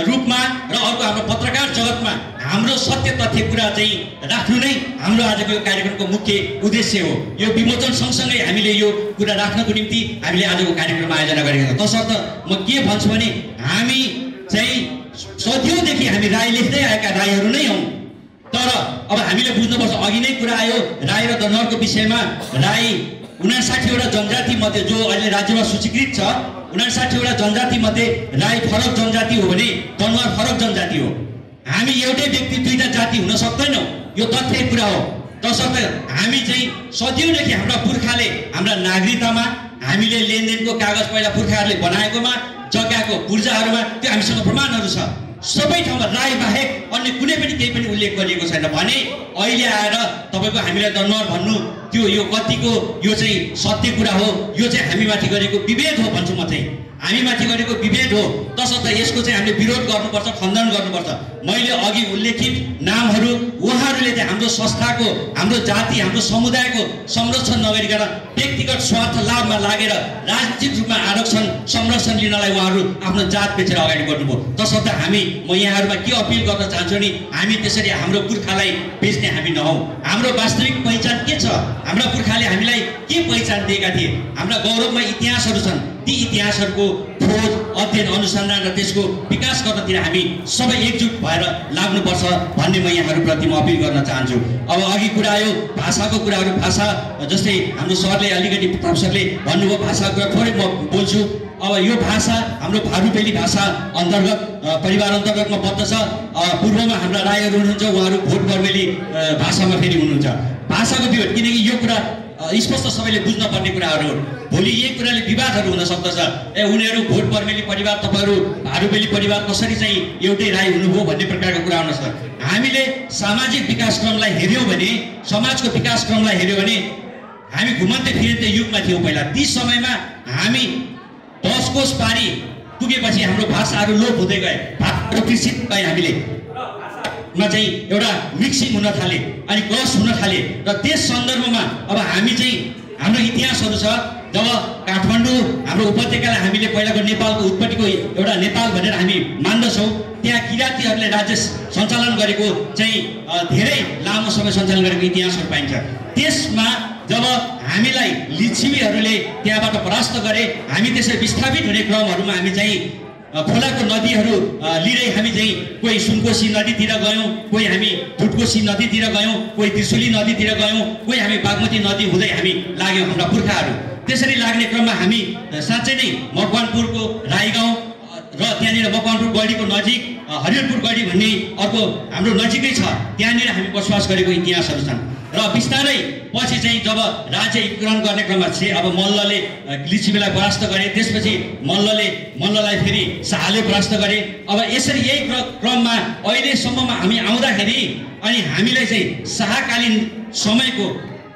रूपमा र अर्को हाम्रो पत्रकार जगतमा हाम्रो सत्य तथ्य कुरा चाहिँ राख्नु नै हाम्रो आजको यो कार्यक्रमको मुख्य उद्देश्य हो। यो विमोचन सँगसँगै हामीले यो कुरा राख्नको निम्ति हामीले आजको कार्यक्रम आयोजना गरेका छौँ। तसर्थ म के भन्छु भने हामी चाहिँ सदियौँदेखि हामी राई लेख्दै आएका राईहरू नै हौँ। तर अब हामीले बुझ्नुपर्छ, अघि नै कुरा आयो राई र दनवारको विषयमा। राई 59 वटा जनजाति मध्ये जो अहिले राज्यमा सूचीकृत छ, 59 वटा जनजाति मध्ये राई फरक जनजाति हो भने दनवार फरक जनजाति हो। हामी एउटै व्यक्ति दुईटा जाति हुन सक्दैनौँ, यो तथ्य कुरा हो। तसर्थ हामी चाहिँ सदियौँदेखि हाम्रा पुर्खाले हाम्रा नागरिकतामा हामीले लेनदेनको कागज पहिला पुर्खाहरूले बनाएकोमा, जग्गाको पूर्जाहरूमा त्यो हामीसँग प्रमाणहरू छ। सबै ठाउँमा राई बाहेक अन्य कुनै पनि केही पनि उल्लेख गरिएको छैन भने अहिले आएर तपाईँको हामीलाई दनवार भन्नु त्यो यो कतिको यो चाहिँ सत्य कुरा हो, यो चाहिँ हामीमाथि गरेको विभेद हो भन्छु म चाहिँ, हामीमाथि गरेको विभेद हो। तसर्थ यसको चाहिँ हामीले विरोध गर्नुपर्छ, खण्डन गर्नुपर्छ। मैले अघि उल्लेखित नामहरू उहाँहरूले चाहिँ हाम्रो संस्थाको, हाम्रो जाति, हाम्रो समुदायको संरक्षण नगरिकन व्यक्तिगत स्वार्थ लाभमा लागेर राजनीतिक रूपमा आरक्षण संरक्षण लिनलाई उहाँहरू आफ्नो जात बेचेर अगाडि बढ्नुभयो। तसर्थ हामी म यहाँहरूमा के अपिल गर्न चाहन्छु भने हामी त्यसरी हाम्रो पुर्खालाई बेच्ने हामी नहौँ। हाम्रो वास्तविक पहिचान के छ, हाम्रा पुर्खाले हामीलाई के पहिचान दिएका थिए, हाम्रा गौरवमय इतिहासहरू छन्, ती इतिहासहरूको खोज, अध्ययन, अनुसन्धान र त्यसको विकास गर्नतिर हामी सबै एकजुट भएर लाग्नुपर्छ भन्ने म यहाँहरूप्रति म अपिल गर्न चाहन्छु। अब अघि कुरा आयो भाषाको कुराहरू, भाषा जस्तै हाम्रो सरले अलिकति प्रताप सरले भन्नुभयो भाषाको कुरा थोरै म बोल्छु। अब यो भाषा हाम्रो भारुपेली भाषा अन्तर्गत परिवार अन्तर्गतमा पर्दछ। पूर्वमा हाम्रा राईहरू हुनुहुन्छ, उहाँहरू भोट बर्मेली भाषामा फेरि हुनुहुन्छ। भाषाको विवाद, किनकि यो कुरा स्पष्ट सबैले बुझ्न पर्ने कुराहरू हो। भोलि यही कुराले विवादहरू हुन सक्दछ। उनीहरू भोट बर्मेली परिवार, तपाईँहरू भारुपेली परिवार कसरी चाहिँ एउटै राई हुनुभयो भन्ने प्रकारको कुरा हुन सक्छ। हामीले सामाजिक विकासक्रमलाई हेऱ्यौँ भने, समाजको विकासक्रमलाई हेऱ्यौँ भने हामी घुमन्ते फिरन्ते युगमा थियौँ पहिला। ती समयमा हामी 10 कोस पारी पुगेपछि हाम्रो भाषाहरू लोप हुँदै गए। र कृषिलाई हामीले मा चाहिँ एउटा मिक्सिङ हुन थाले अनि क्रस हुन थाले र त्यस सन्दर्भमा अब हामी चाहिँ हाम्रो इतिहासहरू छ। जब काठमाडौँ हाम्रो उपत्यकालाई हामीले पहिलाको नेपालको उत्पत्तिको एउटा नेपाल भनेर हामी मान्दछौँ, त्यहाँ किराँतीहरूले राज्य सञ्चालन गरेको चाहिँ धेरै लामो समय सञ्चालन गरेको इतिहासहरू पाइन्छ। त्यसमा जब हामीलाई लिच्छवीहरूले त्यहाँबाट परास्त गरे, हामी त्यसरी विस्थापित हुने क्रमहरूमा हामी चाहिँ खोलाको नदीहरू लिँदै हामी चाहिँ कोही सुनकोशी नदीतिर गयौँ, कोही हामी धुटकोशी नदीतिर गयौँ, कोही त्रिशुली नदीतिर गयौँ, कोही हामी बागमती नदी हुँदै हामी लाग्यौँ हाम्रा पुर्खाहरू। त्यसरी लाग्ने क्रममा हामी साँच्चै नै मकवानपुरको राई गाउँ र त्यहाँनिर मकवानपुर गढीको नजिक हरिहरपुर गढी भन्ने अर्को हाम्रो नजिकै छ, त्यहाँनिर हामी बसोबास गरेको इतिहासहरू छन्। र बिस्तारै पछि चाहिँ जब राज्य एकीकरण गर्ने क्रममा अब मल्लले लिच्छवीलाई परास्त गरे, त्यसपछि मल्ललाई फेरि शाहले परास्त गरे। अब यसरी यही क्रममा अहिलेसम्ममा हामी आउँदाखेरि अनि हामीलाई चाहिँ शाहकालीन समयको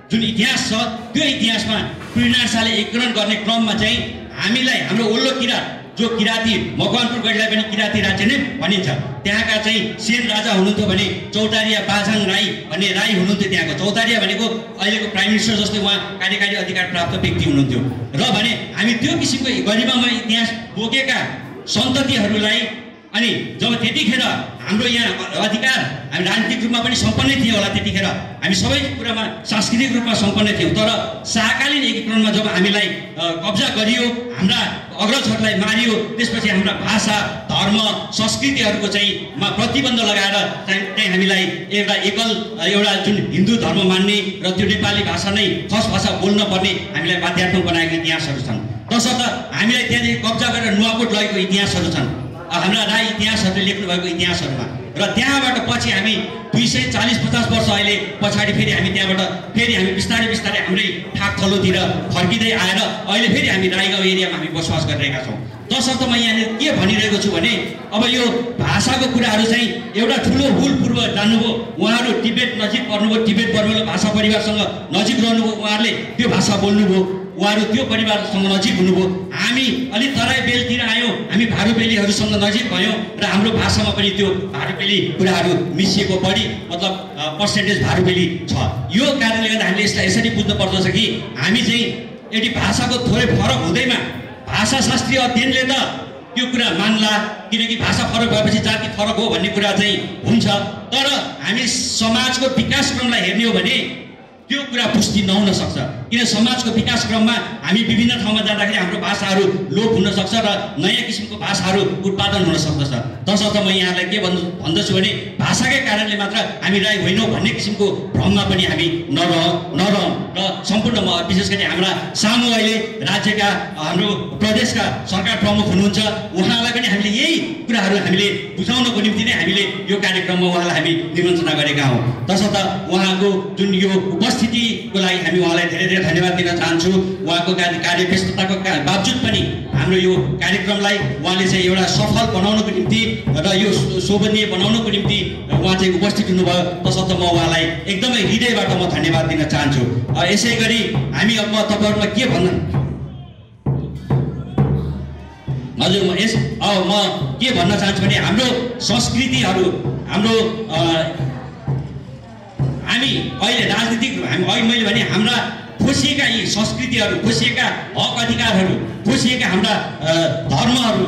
जुन इतिहास छ त्यो इतिहासमा पृथ्वीनारायण शाहले एकीकरण गर्ने क्रममा चाहिँ हामीलाई हाम्रो ओल्लो किराँत जो किराँती मकवानपुर गढीलाई पनि किराँती राज्य नै भनिन्छ, त्यहाँका चाहिँ सेन राजा हुनुहुन्थ्यो भने चौतारिया बाझाङ राई भन्ने राई हुनुहुन्थ्यो। त्यहाँको चौतारिया भनेको अहिलेको प्राइम मिनिस्टर जस्तै उहाँ कार्यकारी अधिकार प्राप्त व्यक्ति हुनुहुन्थ्यो। र भने हामी त्यो किसिमको गरिमामय इतिहास बोकेका सन्ततिहरूलाई अनि जब त्यतिखेर हाम्रो यहाँ अधिकार हामी राजनीतिक रूपमा पनि सम्पन्न थियौँ होला, त्यतिखेर हामी सबै कुरामा सांस्कृतिक रूपमा सम्पन्न थियौँ। तर शाहकालीन एकीकरणमा जब हामीलाई कब्जा गरियो, हाम्रा अग्रजहरूलाई मारियो, त्यसपछि हाम्रा भाषा धर्म संस्कृतिहरूको चाहिँ प्रतिबन्ध लगाएर चाहिँ हामीलाई एउटा जुन हिन्दू धर्म मान्ने र त्यो नेपाली भाषा नै खस भाषा बोल्न पर्ने हामीलाई बाध्यात्मक बनाएको इतिहासहरू छन्। तसर्थ हामीलाई त्यहाँदेखि कब्जा गरेर नुवाकोट लगेको इतिहासहरू छन् हाम्रा राई इतिहासहरूले लेख्नु भएको इतिहासहरूमा। र त्यहाँबाट पछि हामी 240-50 वर्ष अहिले पछाडि फेरि हामी त्यहाँबाट फेरि हामी बिस्तारै बिस्तारै हाम्रै ठाकथलोतिर फर्किँदै आएर अहिले फेरि हामी राईगाउँ एरियामा हामी बसोबास गरिरहेका छौँ। तसर्थ म यहाँनिर के भनिरहेको छु भने अब यो भाषाको कुराहरू चाहिँ एउटा ठुलो भुल पूर्व जान्नुभयो। उहाँहरू टिबेट नजिक पर्नुभयो, टिबेट बर्मेलो भाषा परिवारसँग नजिक रहनुभयो, उहाँहरूले त्यो भाषा बोल्नुभयो, उहाँहरू त्यो परिवारसँग नजिक हुनुभयो। हामी अलिक तराई बेलतिर आयौँ, हामी भारुबेलीहरूसँग नजिक भयौँ र हाम्रो भाषामा पनि त्यो भारुबेली कुराहरू मिसिएको बढी मतलब पर्सेन्टेज भारुबेली छ। यो कारणले गर्दा हामीले यसलाई यसरी बुझ्नु पर्दछ कि हामी चाहिँ यदि भाषाको थोरै फरक हुँदैमा भाषाशास्त्रीय अध्ययनले त त्यो कुरा मान्ला, किनकि भाषा फरक भएपछि जाति फरक हो भन्ने कुरा चाहिँ हुन्छ। तर हामी समाजको विकासक्रमलाई हेर्ने हो भने त्यो कुरा पुष्टि नहुन सक्छ, किन समाजको विकास क्रममा हामी विभिन्न ठाउँमा जाँदाखेरि हाम्रो भाषाहरू लोप हुन सक्छ र नयाँ किसिमको भाषाहरू उत्पादन हुन सक्दछ। तसर्थ म यहाँलाई के भन्दछु भने भाषाकै कारणले मात्र हामी राई होइनौँ भन्ने किसिमको भ्रममा पनि हामी नरहौँ र सम्पूर्ण विशेष गरी हाम्रा सामु अहिले राज्यका हाम्रो प्रदेशका सरकार प्रमुख हुनुहुन्छ, उहाँलाई पनि हामीले यही कुराहरू हामीले बुझाउनको निम्ति नै हामीले यो कार्यक्रममा उहाँलाई हामी निमन्त्रणा गरेका हौँ। तसर्थ उहाँको जुन यो उपस्थितिको लागि हामी उहाँलाई धेरै धेरै धन्यवाद दिन चाहन्छु। उहाँको कार्य व्यस्तताको बावजुद पनि हाम्रो यो कार्यक्रमलाई उहाँले चाहिँ एउटा सफल बनाउनको निम्ति र यो शोभनीय बनाउनको निम्ति उहाँ चाहिँ उपस्थित हुनुभयो। तसर्थ म उहाँलाई एकदमै हृदयबाट म धन्यवाद दिन चाहन्छु। यसै गरी हामी अब म तपाईँहरूमा के भन्न हजुर म के भन्न चाहन्छु भने हाम्रो संस्कृतिहरू हाम्रो हामी अहिले राजनीतिक मैले भने हाम्रा खोसिएका यी संस्कृतिहरू, खोसिएका हक अधिकारहरू, खोसिएका हाम्रा धर्महरू,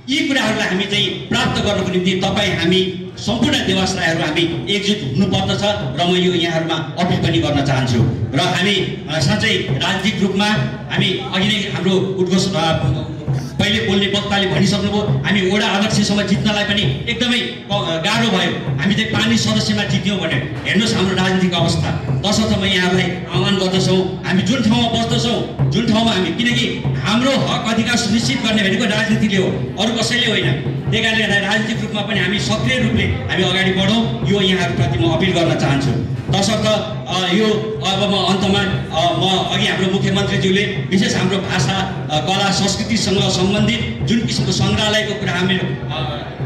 यी कुराहरूलाई हामी चाहिँ प्राप्त गर्नको निम्ति तपाईँ हामी सम्पूर्ण देवाश्रयहरू हामी एकजुट हुनुपर्दछ र म यो यहाँहरूमा अपिल पनि गर्न चाहन्छु। र हामी साँच्चै राजनीतिक रूपमा हामी अघि नै हाम्रो उद्घोष पहिले बोल्ने वक्ताले भनिसक्नुभयो, हामी वडा अध्यक्षसम्म जित्नलाई पनि एकदमै गाह्रो भयो। हामी चाहिँ 5 सदस्यमा जित्यौँ भने हेर्नुहोस् हाम्रो राजनीतिक अवस्था। तसर्थ म यहाँलाई आह्वान गर्दछौँ, हामी जुन ठाउँमा बस्दछौँ, जुन ठाउँमा हामी, किनकि हाम्रो हक अधिकार सुनिश्चित गर्ने भनेको राजनीतिले हो, अरू कसैले होइन। त्यही कारणले गर्दा राजनीतिक रूपमा पनि हामी सक्रिय रूपले हामी अगाडि बढौँ, यो यहाँहरूप्रति म अपिल गर्न चाहन्छु। तसर्थ यो अब म अन्तमा म अघि हाम्रो मुख्यमन्त्रीज्यूले विशेष हाम्रो भाषा कला संस्कृतिसँग सम्बन्धित जुन किसिमको सङ्ग्रहालयको कुरा हामीले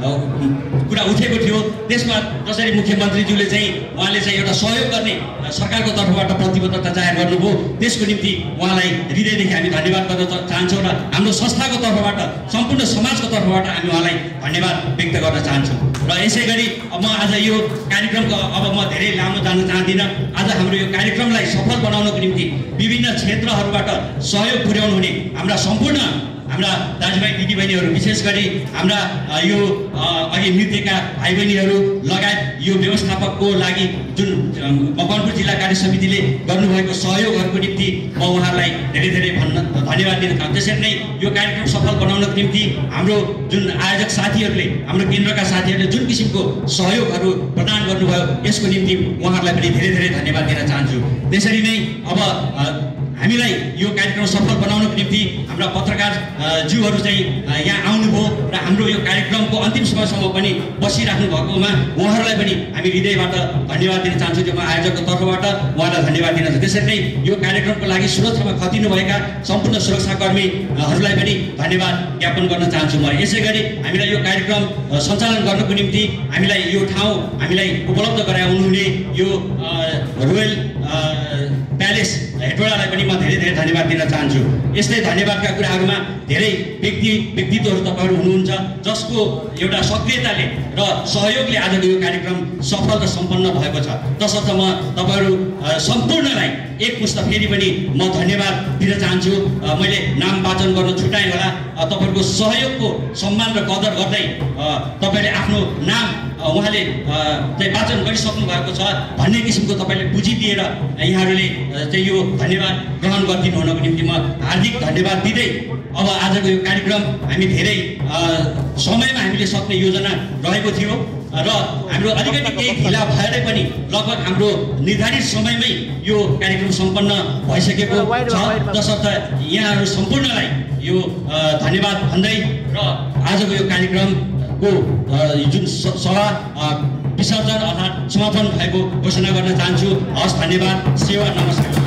कुरा उठेको थियो। त्यसमा जसरी मुख्यमन्त्रीज्यूले चाहिँ उहाँले चाहिँ एउटा सहयोग गर्ने सरकारको तर्फबाट प्रतिबद्धता जाहेर गर्नुभयो, त्यसको निम्ति उहाँलाई हृदयदेखि हामी धन्यवाद गर्न चाहन्छौँ र हाम्रो संस्थाको तर्फबाट सम्पूर्ण समाजको तर्फबाट हामी उहाँलाई धन्यवाद व्यक्त गर्न चाहन्छौँ। र यसै गरी म आज यो कार्यक्रमको अब म धेरै लामो जान चाहदिनँ। आज हाम्रो यो कार्यक्रमलाई सफल बनाउनको निम्ति विभिन्न क्षेत्रहरूबाट सहयोग पुर्याउनु हुने हाम्रा सम्पूर्ण हाम्रा दाजुभाइ दिदीबहिनीहरू, विशेष गरी हाम्रा यो अघि नृत्यका भाइ बहिनीहरू लगायत यो व्यवस्थापकको लागि जुन मकवानपुर जिल्ला कार्य समितिले गर्नुभएको सहयोगहरूको निम्ति म उहाँहरूलाई धेरै धेरै धन्यवाद दिन चाहन्छु। त्यसरी नै यो कार्यक्रम सफल बनाउनको निम्ति हाम्रो जुन आयोजक साथीहरूले, हाम्रो केन्द्रका साथीहरूले जुन किसिमको सहयोगहरू प्रदान गर्नुभयो, यसको निम्ति उहाँहरूलाई पनि धेरै धेरै धन्यवाद दिन चाहन्छु। त्यसरी नै अब हामीलाई यो कार्यक्रम सफल बनाउनको निम्ति हाम्रा पत्रकार ज्यूहरू चाहिँ यहाँ आउनुभयो र हाम्रो यो कार्यक्रमको अन्तिम समयसम्म पनि बसिराख्नु भएकोमा उहाँहरूलाई पनि हामी हृदयबाट धन्यवाद दिन चाहन्छौँ। त्यो म आयोजकको तर्फबाट उहाँलाई धन्यवाद दिन चाहन्छु। त्यसरी नै यो कार्यक्रमको लागि सुरक्षामा खटिनुभएका सम्पूर्ण सुरक्षाकर्मीहरूलाई पनि धन्यवाद ज्ञापन गर्न चाहन्छु म। यसै गरी हामीलाई यो कार्यक्रम सञ्चालन गर्नको निम्ति हामीलाई यो ठाउँ हामीलाई उपलब्ध गराउनुहुने यो रोयल प्यालेस हेटौडालाई पनि म धेरै धेरै धन्यवाद दिन चाहन्छु। यस्तै धन्यवादका कुराहरूमा धेरै व्यक्तित्वहरू तपाईँहरू हुनुहुन्छ जसको एउटा सक्रियताले र सहयोगले आजको यो कार्यक्रम सफल र सम्पन्न भएको छ। तसर्थ म तपाईँहरू सम्पूर्णलाई एक पुस्त फेरि पनि म धन्यवाद दिन चाहन्छु। मैले नाम वाचन गर्न छुटाएँ होला, तपाईँहरूको सहयोगको सम्मान र कदर गर्दै तपाईँले आफ्नो नाम उहाँले चाहिँ वाचन गरिसक्नु भएको छ भन्ने किसिमको तपाईँले बुझिदिएर यहाँहरूले चाहिँ यो धन्यवाद ग्रहण गरिदिनु हुनको निम्ति म हार्दिक धन्यवाद दिँदै अब आजको यो कार्यक्रम हामी धेरै समयमा हामीले सक्ने योजना रहेको थियो र हाम्रो अलिकति केही ढिला भएरै पनि लगभग हाम्रो निर्धारित समयमै यो कार्यक्रम सम्पन्न भइसकेको छ। तसर्थ यहाँहरू सम्पूर्णलाई यो धन्यवाद भन्दै र आजको यो कार्यक्रमको जुन सभा विसर्जन अर्थात् समापन भएको घोषणा गर्न चाहन्छु। हस्, धन्यवाद, सेवा, नमस्कार।